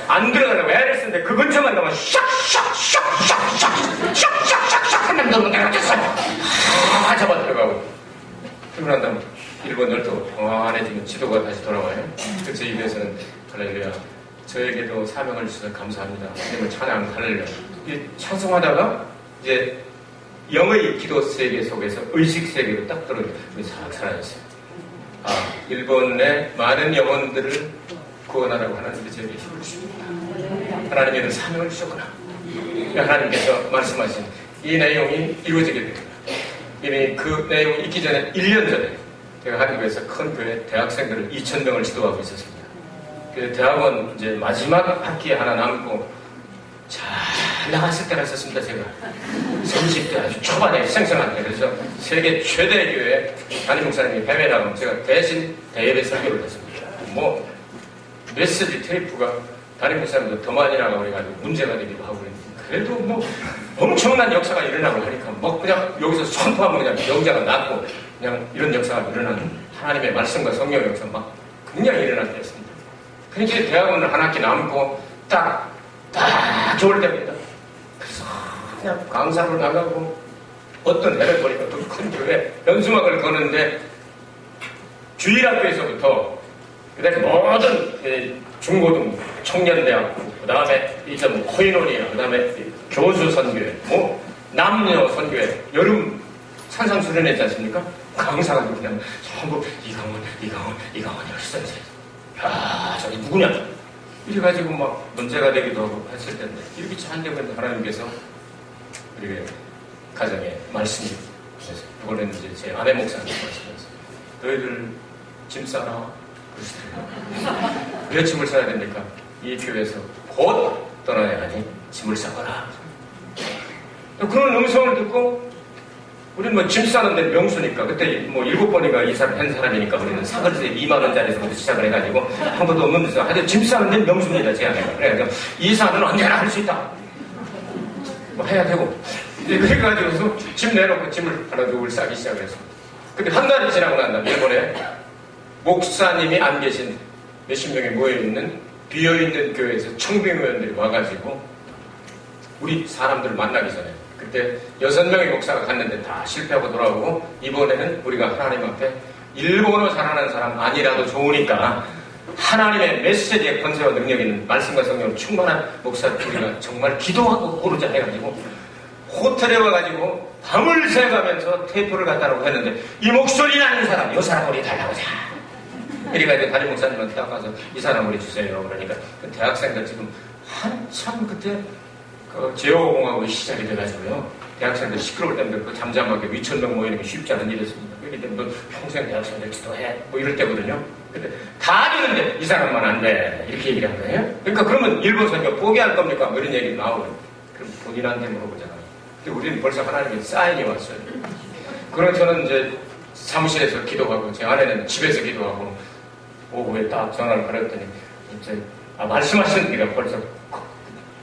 안 들어가는 왜 이랬는데 그 근처만 가면 샥샥샥샥샥샥샥샥 한남 넘는 데가 됐어. 잡아 들어가고 그러고 난 다음에 일본 열도 평안해지면 지도가 다시 돌아와요. 그래서 입에서는 할렐루야 저에게도 사명을 주셔서 감사합니다. 하나님을 찬양 할렐루야. 찬송하다가 이제 영의 기도 세계 속에서 의식 세계로 딱 들어오면 싹 사라졌어요. 일본의 많은 영혼들을 구원하라고 하나님께 저에게 힘을 주십니다. 하나님께는 사명을 주셨구나. 하나님께서 말씀하신 이 내용이 이루어지게 됩니다. 이미 그 내용이 있기 전에 1년 전에 제가 한국에서 큰 교회 대학생들을 2,000명을 지도하고 있었습니다. 그 대학원 이제 마지막 학기에 하나 남고 잘 나갔을 때가 있었습니다. 제가 30대 아주 초반에 생생한 때 그래서 세계 최대 교회 담임 목사님이 해외 나가면 제가 대신 대예배 설교를 했습니다. 뭐 메시지 테이프가 담임 목사님도 더 많이 나가고 그래가지고 문제가 되기도 하고 그래도 뭐 엄청난 역사가 일어나고 하니까 뭐 그냥 여기서 선포하면 그냥 영자가 났고 그냥 이런 역사가 일어나는 하나님의 말씀과 성령의 역사 막 굉장히 일어날 때였습니다. 그러니까 대학원을 한 학기 남고 딱 좋을 때입니다. 그래서 그냥 강사로 나가고 어떤 해를 보니까 또 큰 교회 연수막을 거는데 주일학교에서부터 그다음에 모든 중고등 청년대학교 그 다음에 이제 뭐 코인원이야 그 다음에 교수 선교회 뭐 남녀 선교회 여름 산상수련회지 않습니까? 강사가 그냥 전부 이강원 열선생 저기 누구냐 이래가지고 막 문제가 되기도 하고 했을 텐데 이렇게 잘 되고 있는데 하나님께서 우리 가정에 말씀이 주셔서 이번에는 이제 제 아내 목사님 말씀하셨어요. 너희들 짐 싸라 그러시더라고요. 왜 짐을 싸야 됩니까? 이 교회에서 곧 떠나야 하니 짐을 싸거라. 그런 음성을 듣고 우리는 뭐 짐 싸는데 명수니까 그때 뭐 7번인가 이사를 한 사람이니까 우리는 사거리에 20,000원짜리에서부터 시작을 해가지고 한 번도 없는 데서 하여튼 짐 싸는 데는 명수입니다. 제 아내가. 그래서 이사는 언제나 할 수 있다. 뭐 해야 되고 그래가지고서 짐 내놓고 짐을 하나 둘 싸기 시작을 했습니다. 근데 한 달이 지나고 난 다음에 일본에 목사님이 안 계신 몇십 명이 모여있는 비어있는 교회에서 청빙의원들이 와가지고 우리 사람들을 만나기 전에 그때 6명의 목사가 갔는데 다 실패하고 돌아오고 이번에는 우리가 하나님 앞에 일본어 잘하는 사람 아니라도 좋으니까 하나님의 메시지의 권세와 능력 있는 말씀과 성령으로 충만한 목사 우리가 정말 기도하고 고르자 해가지고 호텔에 와가지고 밤을 새가면서 테이프를 갖다 놓고 했는데 이 목소리 나는 사람 이 사람 우리 달라고자 그러니까 담임 목사님한테 딱 가서 이 사람 우리 주세요. 그러니까 그 대학생들 지금 한참 그때 그 제어공하고 시작이 돼가지고요. 대학생들 시끄러울 때인데 그 잠잠하게 2,000명 모이는 게 쉽지 않은 일이었습니다. 그렇기 때문에 너 평생 대학생들 지도해 뭐 이럴 때거든요. 근데 다 되는데 이 사람만 안 돼 이렇게 얘기를 한 거예요. 그러니까 그러면 일본 선교 포기할 겁니까? 뭐 이런 얘기 나오고 그럼 본인한테 물어보잖아요. 근데 우리는 벌써 하나님의 사인이 왔어요. 그럼 저는 이제 사무실에서 기도하고 제 아내는 집에서 기도하고 오후에 딱 전화를 걸었더니 이제 말씀하시는 게가 벌써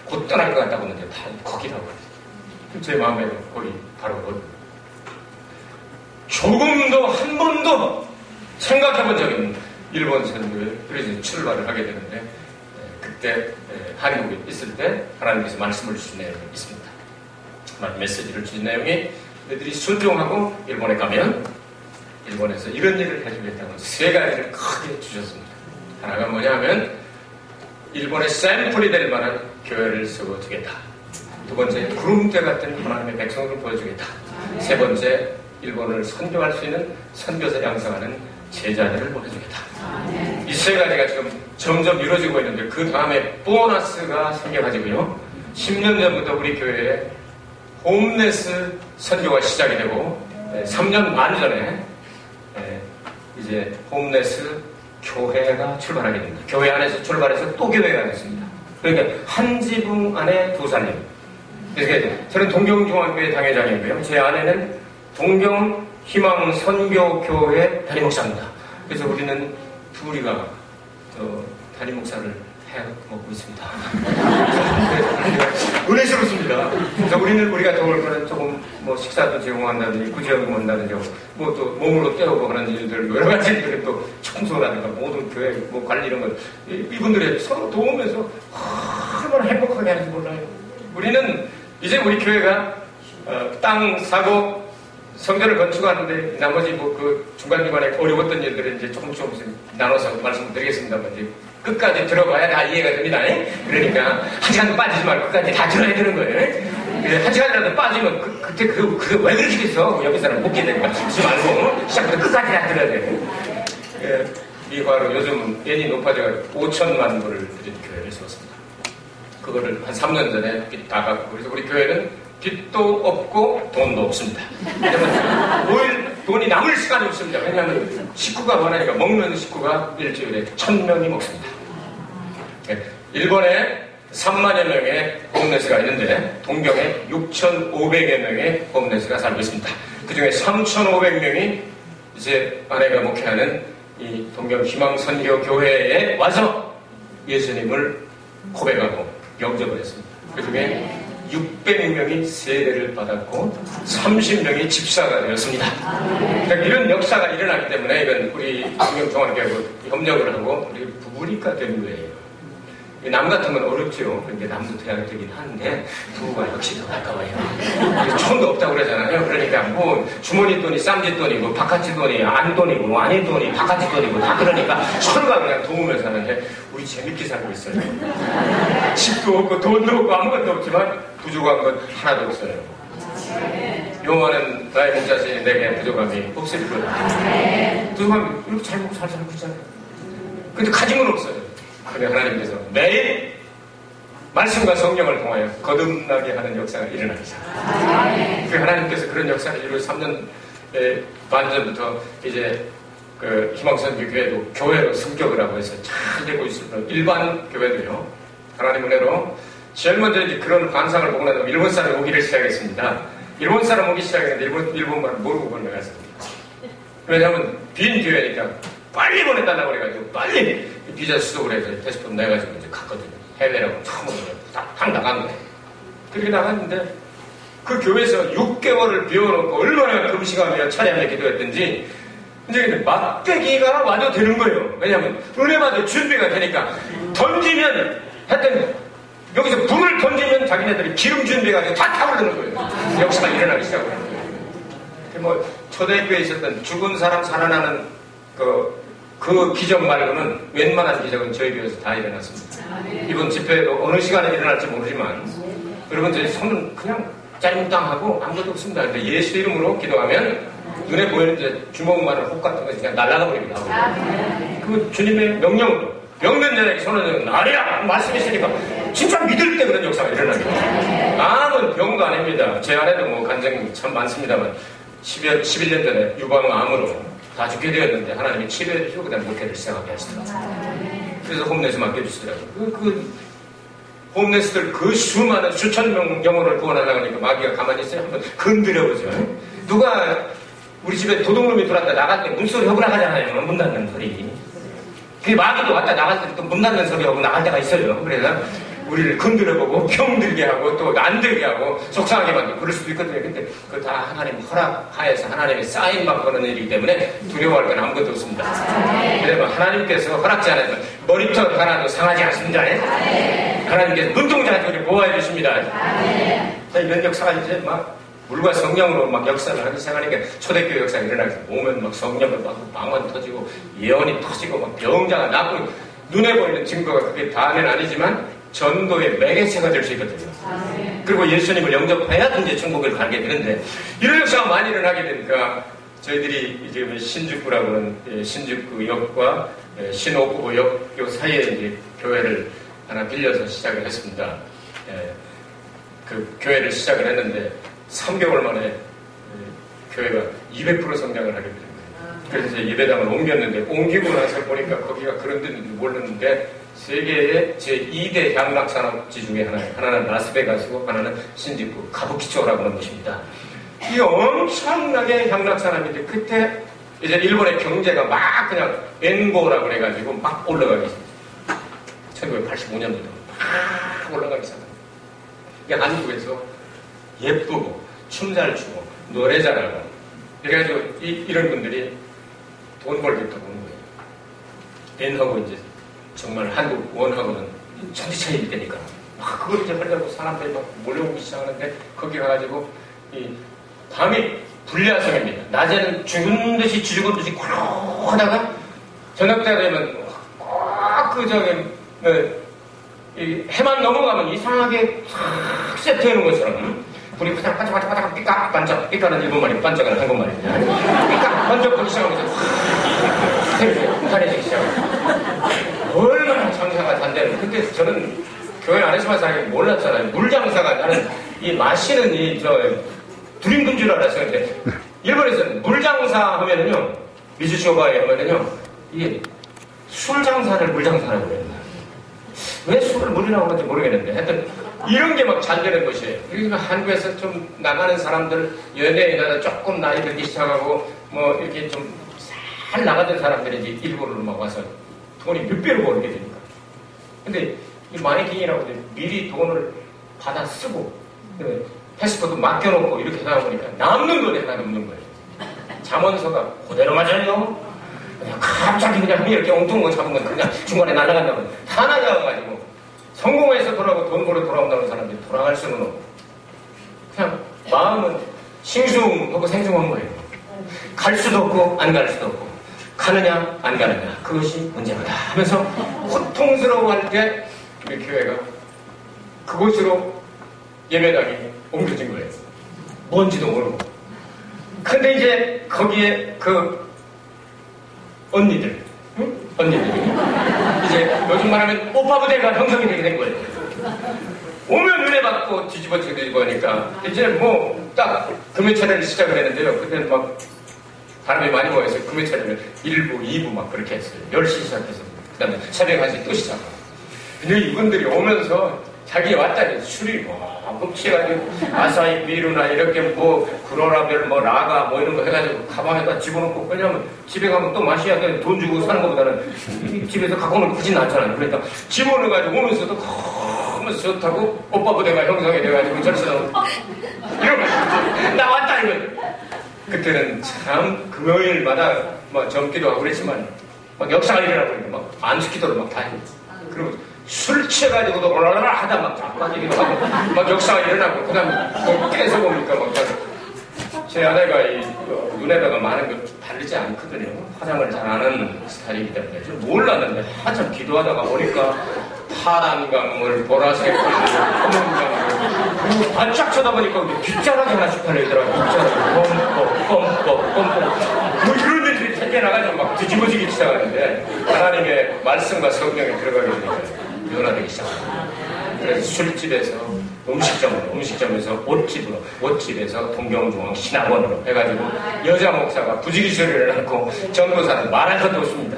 곧 떠날 것 같다고 하는데 다 거기라고 제 마음에 거기 바로 조금도 한 번도 생각해본 적이 없는 일본 선교에 그래서 출발을 하게 되는데 그때 한국에 있을 때 하나님께서 말씀을 주신 내용이 있습니다. 메시지를 주신 내용이 애들이 순종하고 일본에 가면 일본에서 이런 일을 해주겠다고 세 가지를 크게 주셨습니다. 하나가 뭐냐면 일본의 샘플이 될 만한 교회를 세워주겠다. 두 번째, 구름대 같은 하나님의 백성을 보여주겠다. 세 번째, 일본을 선교할 수 있는 선교사 양성하는 제자들을 보내주겠다. 이 세 가지가 지금 점점 이루어지고 있는데 그 다음에 보너스가 생겨가지고요. 10년 전부터 우리 교회에 홈레스 선교가 시작이 되고 3년 반 전에 이제 홈레스 교회가 출발하게 됩니다. 교회 안에서 출발해서 또 교회가 됐습니다. 그러니까 한 지붕 안에 두 살림. 그래서 저는 동경중앙교회 당회장이고요. 제 아내는 동경희망선교교회 담임목사입니다. 그래서 우리는 둘이가 담임목사를 해 먹고 있습니다. 은혜스럽습니다. 그래서 우리가 도울 거는 조금 식사도 제공한다든지 구제하고 한다든지 또 몸으로 때우고 하는 일들 여러 가지 일들을 또 청소라든가 모든 교회 관리 이런 걸 이분들이 서로 도우면서 얼마나 행복하게 하는지 몰라요. 우리는 이제 우리 교회가 땅 사고 성전을 건축하는데 나머지 그 중간중간에 어려웠던 일들은 이제 조금씩 나눠서 말씀드리겠습니다만 이제 끝까지 들어봐야 다 이해가 됩니다. 그러니까 한 시간도 빠지지 말고 끝까지 다 들어야 되는 거예요. 한 시간이라도 빠지면 그때 그게 왜 그렇게 됐어? 옆에 사람 못 깨되니까 듣지 말고 시작부터 끝까지 다 들어야 돼요. 미화로 요즘 연이 높아져서 5천만 불을 드린 교회를 세웠습니다. 그거를 한 3년 전에 빚 다 갚고 그래서 우리 교회는 빚도 없고 돈도 없습니다. 왜냐면 돈이 남을 시간이 없습니다. 왜냐하면 식구가 많으니까 먹는 식구가 일주일에 1,000명이 먹습니다. 일본에 3만여 명의 홈레스가 있는데 동경에 6,500여 명의 홈레스가 살고 있습니다. 그 중에 3,500명이 이제 아내가 목회하는 이 동경희망선교교회에 와서 예수님을 고백하고 영접을 했습니다. 그 중에 600명이 세례를 받았고 30명이 집사가 되었습니다. 그러니까 이런 역사가 일어나기 때문에 이건 우리 동경종합교회하고 협력을 하고 우리 부부니까 되는 거예요. 남 같으면 어렵죠. 그런데 남도 돼야 되긴 하는데 부부가 역시 더 가까워요. 총도 없다고 그러잖아요. 그러니까 주머니 돈이 쌈짓 돈이고 바깥집 돈이 안 돈이고 아닌 돈이 바깥집 돈이고 다 그러니까 서로가 그냥 도우면서 사는데 우리 재밌게 살고 있어요. 집도 없고 돈도 없고 아무것도 없지만 부족한 건 하나도 없어요. 요만한 나의 목자신이 내게 부족함이 없을 거예요. 부족함이 이렇게 잘 먹고 잘 살고 있잖아요. 근데 가진 건 없어요. 그래 하나님께서 매일 말씀과 성령을 통하여 거듭나게 하는 역사가 일어나기 시작합니다. 그 하나님께서 그런 역사를 이루어 3년 반 전부터 이제 그 희망선교교회도 교회로 승격을 하고 해서 잘 되고 있습니다. 일반 교회도요. 하나님 은혜로 제일 먼저 이제 그런 환상을 보고 나서 일본 사람이 오기를 시작했습니다. 일본 사람 오기 시작했는데 일본말 모르고 건너갔습니다. 왜냐하면 빈 교회니까 빨리 보냈다고 그래가지고 빨리 비자 수속을 해서 패스포트 내가지고 이제 갔거든요. 해외라고 처음으로 딱 나간 거예요. 그렇게 나갔는데 그 교회에서 6개월을 비워놓고 얼마나 금식하며 찬양에 기도했든지 이제 막대기가 와도 되는 거예요. 왜냐하면 은혜받을 준비가 되니까 던지면 하여튼 여기서 불을 던지면 자기네들이 기름 준비해가지고 다 타오르는 거예요. 역사가 일어나기 시작해요. 초대교회에 있었던 죽은 사람 살아나는 그 기적 말고는 웬만한 기적은 저희 교회에서 다 일어났습니다. 이번 집회에도 어느 시간에 일어날지 모르지만 여러분 저희 손은 그냥 짜증땅하고 아무것도 없습니다. 근데 예수 이름으로 기도하면 눈에 보이는 이제 주먹만한 혹 같은 것이 그냥 날아가 버립니다. 그 주님의 명령으로 병든 자에게 손을 나리라 말씀이시니까 진짜 믿을 때 그런 역사가 일어납니다. 암은 병도 아닙니다. 제 안에도 간증이 참 많습니다만 11년 전에 유방암으로 다 죽게 되었는데 하나님이 치료해 주시고 그다음에 목회를 시작하게 하시더라고요. 그래서 홈레스 맡겨주시더라고요. 홈레스들 그 수많은 수천 명 영혼을 구원하려고 하니까 마귀가 가만히 있어요. 한번 건드려보죠. 누가 우리 집에 도둑놈이 들어왔다 나갈 때 문소리 하고 나가잖아요. 문 닫는 소리. 그 마귀도 왔다 나갈 때 또 문 닫는 소리 하고 나갈 때가 있어요. 그래서 우리를 건드려보고 병들게 하고 또 안 들게 하고 속상하게 만들고 그럴 수도 있거든요. 근데 그거 다 하나님 허락하에서 하나님의 사인만 거는 일이기 때문에 두려워할 건 아무것도 없습니다. 그러면 하나님께서 허락지 않으면 머리털 하나도 상하지 않습니다. 하나님께서 눈동자 가지고 보호해 주십니다. 자, 이런 역사가 이제 막 물과 성령으로 막 역사를 하기 시작하니까 초대교회 역사가 일어나서 오면 막 성령을 받고 방언 터지고 예언이 터지고 막 병자가 낫고 눈에 보이는 증거가 그게 다는 아니지만 전도의 매개체가 될 수 있거든요. 그리고 예수님을 영접해야 이제 천국을 가게 되는데 이런 역사가 많이 일어나게 되니까 저희들이 이제 신죽구라고 하는 신죽구역과 신옥구역 사이에 이제 교회를 하나 빌려서 시작을 했습니다. 그 교회를 시작을 했는데 3개월 만에 교회가 200% 성장을 하게 된 거예요. 그래서 이제 예배당을 옮겼는데 옮기고 나서 보니까 거기가 그런 데인지 몰랐는데 세계의 제2대 향락산업지 중에 하나는 라스베가스고 하나는 신주쿠 가부키초라고 하는 곳입니다. 이 엄청나게 향락산업인데 그때 이제 일본의 경제가 막 그냥 엔고라고 해가지고 막 올라가기 시작합니다. 1985년도에 막 올라가기 시작합니다. 이게 한국에서 예쁘고 춤 잘 추고 노래 잘하고 그래가지고 이런 분들이 돈 벌겠다고 오는 거예요. 엔하고 이제 정말 한국 원하고는 천지차이일 때니까 막 그걸 이제 하려고 사람들이 막 몰려오기 시작하는데 거기 가가지고 이 밤이 불야성입니다. 낮에는 죽은 듯이 고루하다가 저녁 때 되면 꽉 그 저기 이 해만 넘어가면 이상하게 싹 세트해놓은 것처럼 불이 그냥 반짝반짝 삐까 반짝 삐까는 일본말이고 반짝은 한국말입니다. 삐까 반짝 보기 시작하면서 환해지기 시작합니다. 얼마나 장사가 단대는 그때 저는 교회 안에서만 사는 몰랐잖아요. 물장사가 나는 이 마시는 두림금 줄 알았었는데 일본에서는 물장사 하면은요 미즈쇼바에 하면은요 이게 술장사를 물장사라고 그래요. 왜 술을 물이라고 하는지 모르겠는데 하여튼 이런 게 막 잘 되는 것이에요. 그러니까 한국에서 좀 나가는 사람들 연예인이나 조금 나이 들기 시작하고 뭐 이렇게 좀 잘 나가던 사람들이 이제 일본으로 막 와서 돈이 몇 배로 벌게 되니까. 근데 이 마네킹이라고 미리 돈을 받아 쓰고 패스포드 맡겨놓고 이렇게 하다 보니까 남는 돈이 하나 없는 거예요. 잠원서가 그대로 맞아요. 그냥 갑자기 그냥 이렇게 엉뚱한 잡은 건 그냥 중간에 날아간다면 다 날아가가지고 성공해서 돌아오고 돈 벌어 돌아온다는 사람들이 돌아갈 수는 없고 그냥 마음은 싱숭하고 생숭한 거예요. 갈 수도 없고 안 갈 수도 없고 가느냐 안 가느냐 그것이 문제다 하면서 고통스러워할 때 우리 교회가 그곳으로 예배당이 옮겨진 거예요. 뭔지도 모르고. 근데 이제 거기에 그 언니들, 응? 언니들이 이제 요즘 말하면 오빠 부대가 형성이 되게 된 거예요. 오면 은혜 받고 뒤집어지고 하니까 이제 뭐 딱 금요차례를 시작을 했는데요. 그때는 막 사람이 많이 모여서 금요차례를 1부, 2부 막 그렇게 했어요. 10시 시작해서 그 다음에 새벽 1시 또 시작하고. 근데 이분들이 오면서 자기 왔다니 술이 흡취해가지고 아사히 비루나 이렇게 뭐 그로라벨 뭐 라가 뭐 이런 거 해가지고 가방에다 집어넣고 왜냐면 집에 가면 또 마셔야 돼. 돈 주고 사는 것보다는 집에서 갖고 오는 거 크진 않잖아요. 그러니까 집어넣어가지고 오면서도 하면서 좋다고 오빠 부대가 형성이 돼가지고 절서는 이러고 나왔다 이거. 그때는 참 금요일마다 뭐 젊기도 하고 그랬지만 막 역사가 일어나고 그러니까 막 안수기도를 막 다 했고 그리고 술 취해가지고도 올라라 하다 막 자빠지기도 하고 막 역사가 일어나고 그 다음에 깨서 보니까 막 제 아내가 눈에다가 많은 걸 바르지 않거든요. 화장을 잘 안 하는 스타일이기 때문에 좀 몰랐는데 한참 기도하다가 보니까 파란 강물, 보라색 강물, 검은 강물 반짝 쳐다보니까 빗자락이 하나씩 달려있더라고요. 빗자락이 껌뻑 뭐 이런 데들이 생겨나가지고 막 뒤집어지기 시작하는데 하나님의 말씀과 성령이 들어가게 되니까 변화되기 시작합니다. 그래서 술집에서 음식점에서 옷집에서 동경중앙 신학원으로 해가지고 여자 목사가 부지기 소리를 낳고 전도사는 말할 것도 없습니다.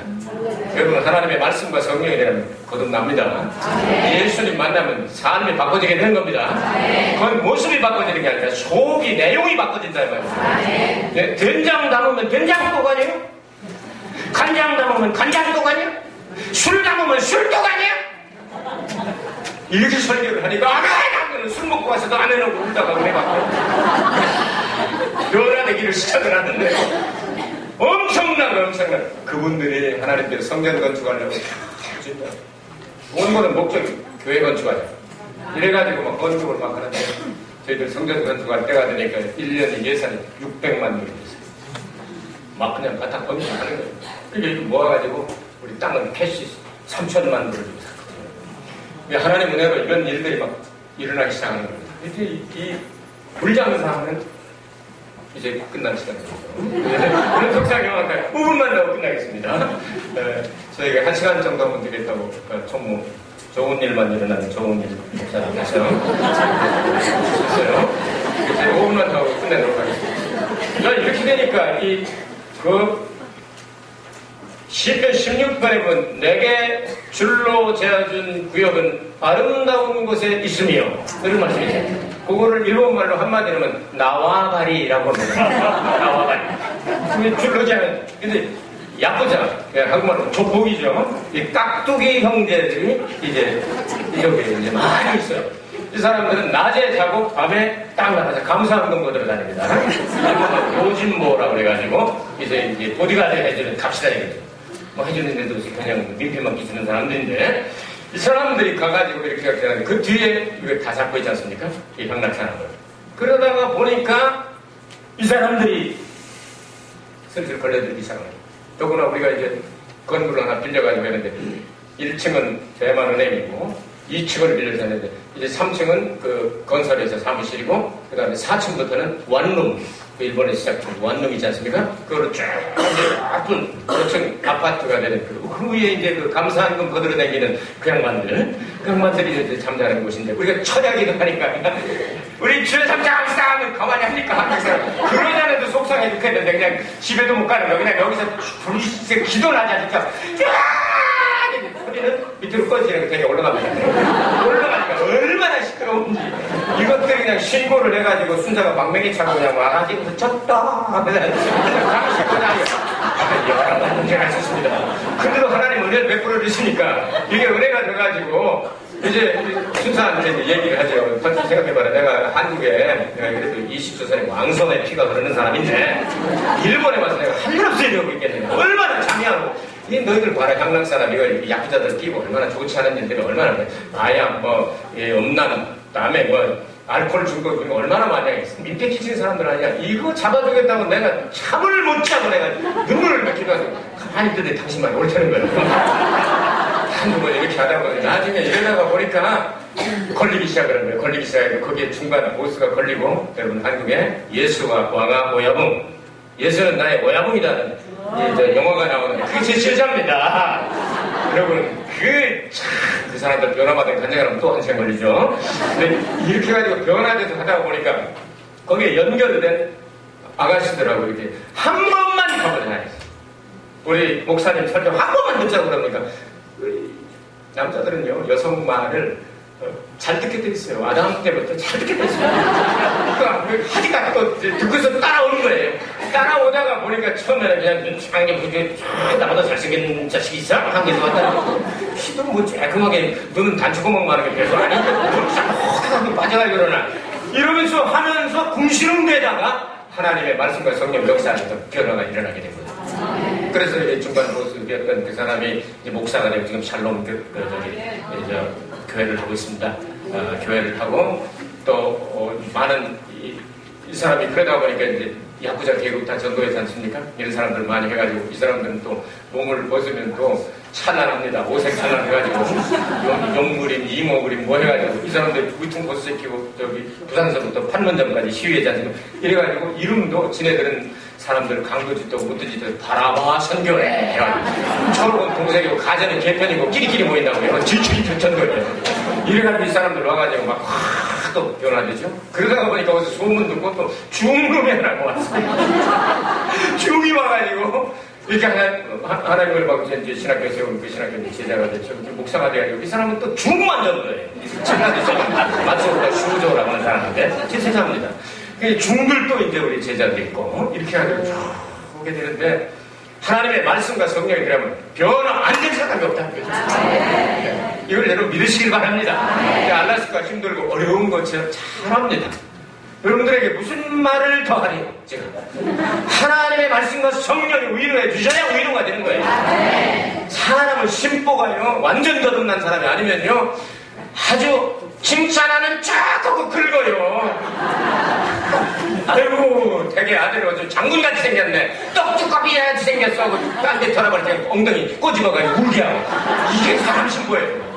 여러분 하나님의 말씀과 성령이 되면 거듭납니다. 예수님 만나면 삶이 바꿔지게 되는 겁니다. 그건 모습이 바꿔지는 게 아니라 속이 내용이 바꿔진다 이 말이에요. 네, 된장 담으면 된장독 아니에요? 간장 담으면 간장독 아니에요? 술 담으면 술독 아니에요? 이렇게 설교를 하니까 아멘! 술 먹고 와서도 아멘하고 울다가 그래갖고 변화되기를 시작을 하는데 엄청난 그분들이 하나님께서 성전 건축하려고 온 거는 목적이 교회 건축하자 이래가지고 막 건축을 막 하는데 저희들 성전 건축할 때가 되니까 1년에 예산이 600만 원이 됐어요. 막 그냥 바닥 번식하는 거예요. 그게 모아가지고 우리 땅을 캐시 3천만 원을 주고 샀거든요. 하나님 은혜로 이런 일들이 막 일어나기 시작하는 겁니다. 이제 이 불장사는 이제 끝날 시간입니다. 오늘 속상해요. 5분만 더 끝나겠습니다. 저희가 1시간 정도 하면 되겠다고 총무 좋은 일만 일어나는 좋은 일 목사님께서 있어요. 이제 5분만 더 하고 끝내도록 하겠습니다. 이렇게 되니까 시편 16편에 보면 내게 줄로 재어준 구역은 아름다운 곳에 있으며 그런 말씀이죠. 그거를 일본말로 한마디로 하면 나와바리라고 합니다. 나와바리. 줄로 재면 근데 야구자, 한국말로 조폭이죠. 이 깍두기 형제들이 이제 이렇게 많이 있어요. 이 사람들은 낮에 자고 밤에 딱 나가서 감사원금 받으러 다닙니다. 일본말로 요진보라고 그래가지고 이제 보디가드 해주는 갑시다 이거죠. 뭐 해주는데도 그냥 민폐만 끼치는 사람들인데 이 사람들이 가가지고 이렇게 하는데 그 뒤에 이거 다 잡고 있지 않습니까? 이 황락사람을. 그러다가 보니까 이 사람들이 슬슬 걸려들기 시작합니다. 더구나 우리가 이제 건물을 하나 빌려가지고 했는데 1층은 대만 은행이고 2층을 빌려서 했는데 이제 3층은 그 건설회사 사무실이고 그 다음에 4층부터는 원룸 그 일본에 시작한 원룸이지 않습니까? 그거를 쫙 예쁜 5층 아파트가 되는 그 위에 이제 그 감사한금 거들어 다니는 그 양반들이 이제 잠자는 곳인데 우리가 처자기도 하니까 우리 주에 잠자합시다 하면 가만히 합니까? 그러자는도 속상해 죽겠는데 그냥 집에도 못 가는 거 그냥 여기서 둘이서 기도를 하자 진짜 소리는 밑으로 꺼지는 게 되게 올라갑니다. 올라가니까 얼마나 시끄러운지 이것들 그냥 신고를 해가지고 순자가 망명이 차고 그냥 와가지고 졌다 하면서 여러 가지 문제가 있었습니다. 근데도 하나님 은혜를 베풀어 주시니까 이게 은혜가 돼가지고 이제 순사한테 얘기를 하죠. 생각해봐라. 내가 한국에 내가 그래도 20조선의 왕손의 피가 흐르는 사람인데 일본에 와서 내가 할 일 없어 이러고 있겠네. 얼마나 장애하고 이 너희들 봐라. 향락 사람 이거 야구자들 끼고 얼마나 좋지 않은 일들이 얼마나 마약 음란 다음에 알코올 중독 이런 거 얼마나 많이 하겠어. 민폐 끼치는 사람들 아니야. 이거 잡아주겠다고 내가 잠을 못 자고 내가 눈물을 맺기도 하고 가만히 있더니 당신만 옳다는 거예요. 한두 번 이렇게 하다 보니 나중에 이러다가 보니까 걸리기 시작하는 거예요. 걸리기 시작해서 거기에 중간 보스가 걸리고 여러분 한국에 예수와 왕아 오야붕 예수는 나의 오야붕이라는 영화가 나오는데 그게 제 제자입니다. 여러분 그 사람들 변화받은 간증하면 또 한 시간 걸리죠. 근데 이렇게 해가지고 변화돼서 하다 보니까 거기에 연결된 아가씨들하고 이렇게 한 번만 가보자. 우리 목사님 설교 한 번만 듣자고 그러니까 남자들은요 여성 말을 잘 듣게 돼 있어요. 아담 때부터 잘 듣게 돼 있어요. 그러니까 하니까 또 듣고서 따라오는 거예요. 따라오다가 보니까 처음에는 그냥 눈치방에 보게 나보다 잘생긴 자식이 있어? 한국에서 왔다는 키도 뭐 쬐끔하게 눈은 단추구멍만 하게 별거 아닌데 눈이 싹하게 빠져가지고 그러나 이러면서 하면서 궁시렁대다가 하나님의 말씀과 성령 역사에서 변화가 일어나게 된 거예요. 그래서 이제 중간 보수였던 그 사람이 이제 목사가 되고 지금 샬롬 교회를 하고 있습니다. 교회를 하고 또 많은 이 사람이 그러다 보니까 이제 야구자 계급 다 전도하지 않습니까? 이런 사람들 많이 해가지고 이 사람들은 또 몸을 벗으면 또 찬란합니다. 오색 찬란해가지고 용그림, 이모그림 뭐 해가지고 이 사람들 위퉁 벗으시키고 저기 부산서부터 판문점까지 시위하지 않습니까? 이래가지고 이름도 지네들은 사람들 강도짓도 못도짓도 바라봐 선교회 해가지고 철원 동생이고 가전은 개편이고 끼리끼리 모인다고요. 질주기 전도회 이래가지고 이 사람들 와가지고 막 확 또 변화되죠. 그러다가 보니까 어디서 소문 듣고 또 중rum이 하나 왔어요. 중이 와가지고 이렇게 하나님을 막 이제 신학교에 세우는 그 신학교 제자가 됐죠. 목사가 돼가지고 이 사람은 또 중만 전도해. 제가 맞서보다 슈조라고 하는 사람인데 제 제자입니다. 중들도 이제 우리 제자도 있고 이렇게 해가지고 쭉 오게 되는데 하나님의 말씀과 성령이 그러면 변화 안 된 사람이 없다는 거죠. 이걸 여러분 믿으시길 바랍니다. 알라스카 힘들고 어려운 거 제가 잘합니다. 여러분들에게 무슨 말을 더 하래요? 제가 하나님의 말씀과 성령이 위로해 주셔야 위로가 되는 거예요. 사람은 심보가요 완전 거듭난 사람이 아니면요 아주 칭찬하는 쫙 하고 긁어요. 아이고 되게 아들 어제 장군같이 생겼네. 떡두꺼비같이 생겼어 하고 딴데 돌아볼 때 엉덩이 꼬집어가지고 울게 하고. 이게 사람 신부예요.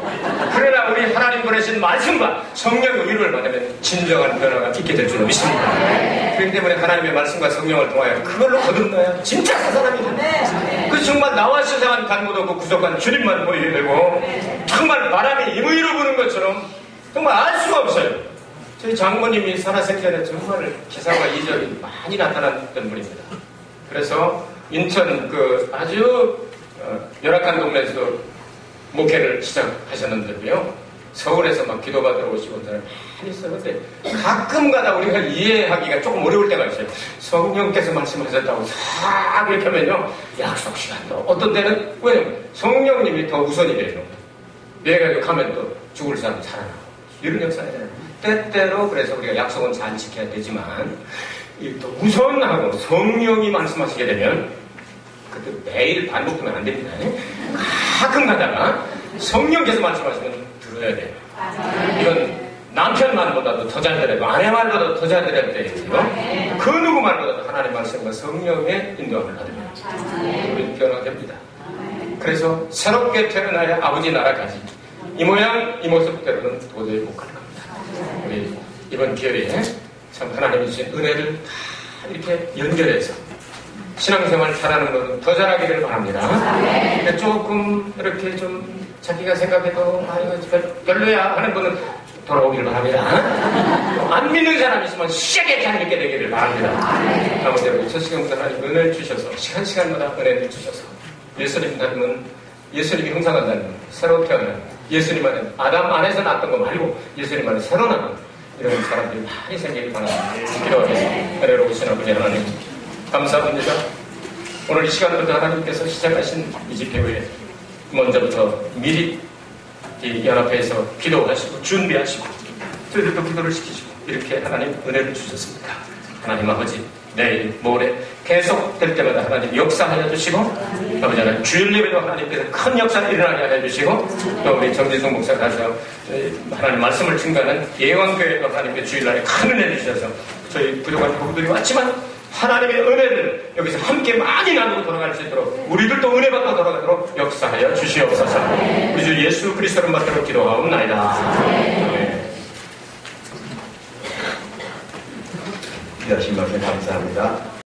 그러나 우리 하나님 보내신 말씀과 성령의 위로를 받으면 진정한 변화가 있게 될 줄로 믿습니다. 그렇기 때문에 하나님의 말씀과 성령을 통하여 그걸로 거듭나야 진짜 그 사람이다. 그 정말 나와 세상한 간무도 없고 구속한 주님만 보이게 되고 정말 바람이 임의로 부는 것처럼 정말 알 수가 없어요. 저희 장모님이 살아생전에 정말 기사가 이적이 많이 나타났던 분입니다. 그래서 인천 그 아주 열악한 동네에서도 목회를 시작하셨는데요. 서울에서 막 기도받으러 오시고 사람 많이 있어요. 근데 가끔 가다 우리가 이해하기가 조금 어려울 때가 있어요. 성령께서 말씀하셨다고 싹 이렇게 하면요. 약속 시간도 어떤 때는 왜냐면 성령님이 더 우선이래요. 내가 가면 또 죽을 사람 살아나고 이런 역사잖아요. 때때로 그래서 우리가 약속은 잘 지켜야 되지만 또 우선하고 성령이 말씀하시게 되면 그때 매일 반복하면 안 됩니다. 가끔 가다가 성령께서 말씀하시면 들어야 돼요. 이건 남편 말보다도 더 잘 들어야 되고 아내 말보다도 더 잘 들어야 되고요. 그 누구 말보다도 하나님 말씀과 성령의 인도함을 받으면 우리는 변화됩니다. 그래서 새롭게 태어나야 아버지 나라까지 이 모양 이 모습대로는 도저히 못 갈 겁니다. 우리 이번 기회에 참 하나님이 주신 은혜를 다 이렇게 연결해서 신앙생활 잘하는 것은 더 잘하기를 바랍니다. 조금 이렇게 좀 자기가 생각해도 이거 별로야 하는 분은 돌아오기를 바랍니다. 안 믿는 사람이 있으면 시작에 잘 믿게 되기를 바랍니다. 아무쪼록 첫 시간부터 하나님 은혜를 주셔서 시간마다 은혜를 주셔서 예수님 닮은 예수님이 형상한다는 것, 새로 태어난 예수님 안에 아담 안에서 낳았던 거 말고 예수님 안에 새로 나는 이런 사람들이 많이 생기길 바랍니다. 기도하겠습니다. 은혜로 오신 아버지 하나님 감사합니다. 오늘 이 시간부터 하나님께서 시작하신 이 집회 후에 먼저부터 미리 이 연합회에서 기도하시고 준비하시고 저희들도 기도를 시키시고 이렇게 하나님 은혜를 주셨습니다. 하나님 아버지 내일 모레 계속 될 때마다 하나님 역사하여 주시고 아버지 하나님 주일 예배도 하나님께서 큰 역사를 일어나게 하여 주시고 또 우리 정진성 목사가 가서 하나님 말씀을 증거하는 예원교회도 하나님께 주일날에 큰 은혜를 주셔서 저희 부족한 부부들이 왔지만 하나님의 은혜를 여기서 함께 많이 나누고 돌아갈 수 있도록 우리들도 은혜 받고 돌아가도록 역사하여 주시옵소서. 우리 주 예수 그리스도를 맡도록 기도하옵나이다. 귀하신 말씀 감사합니다.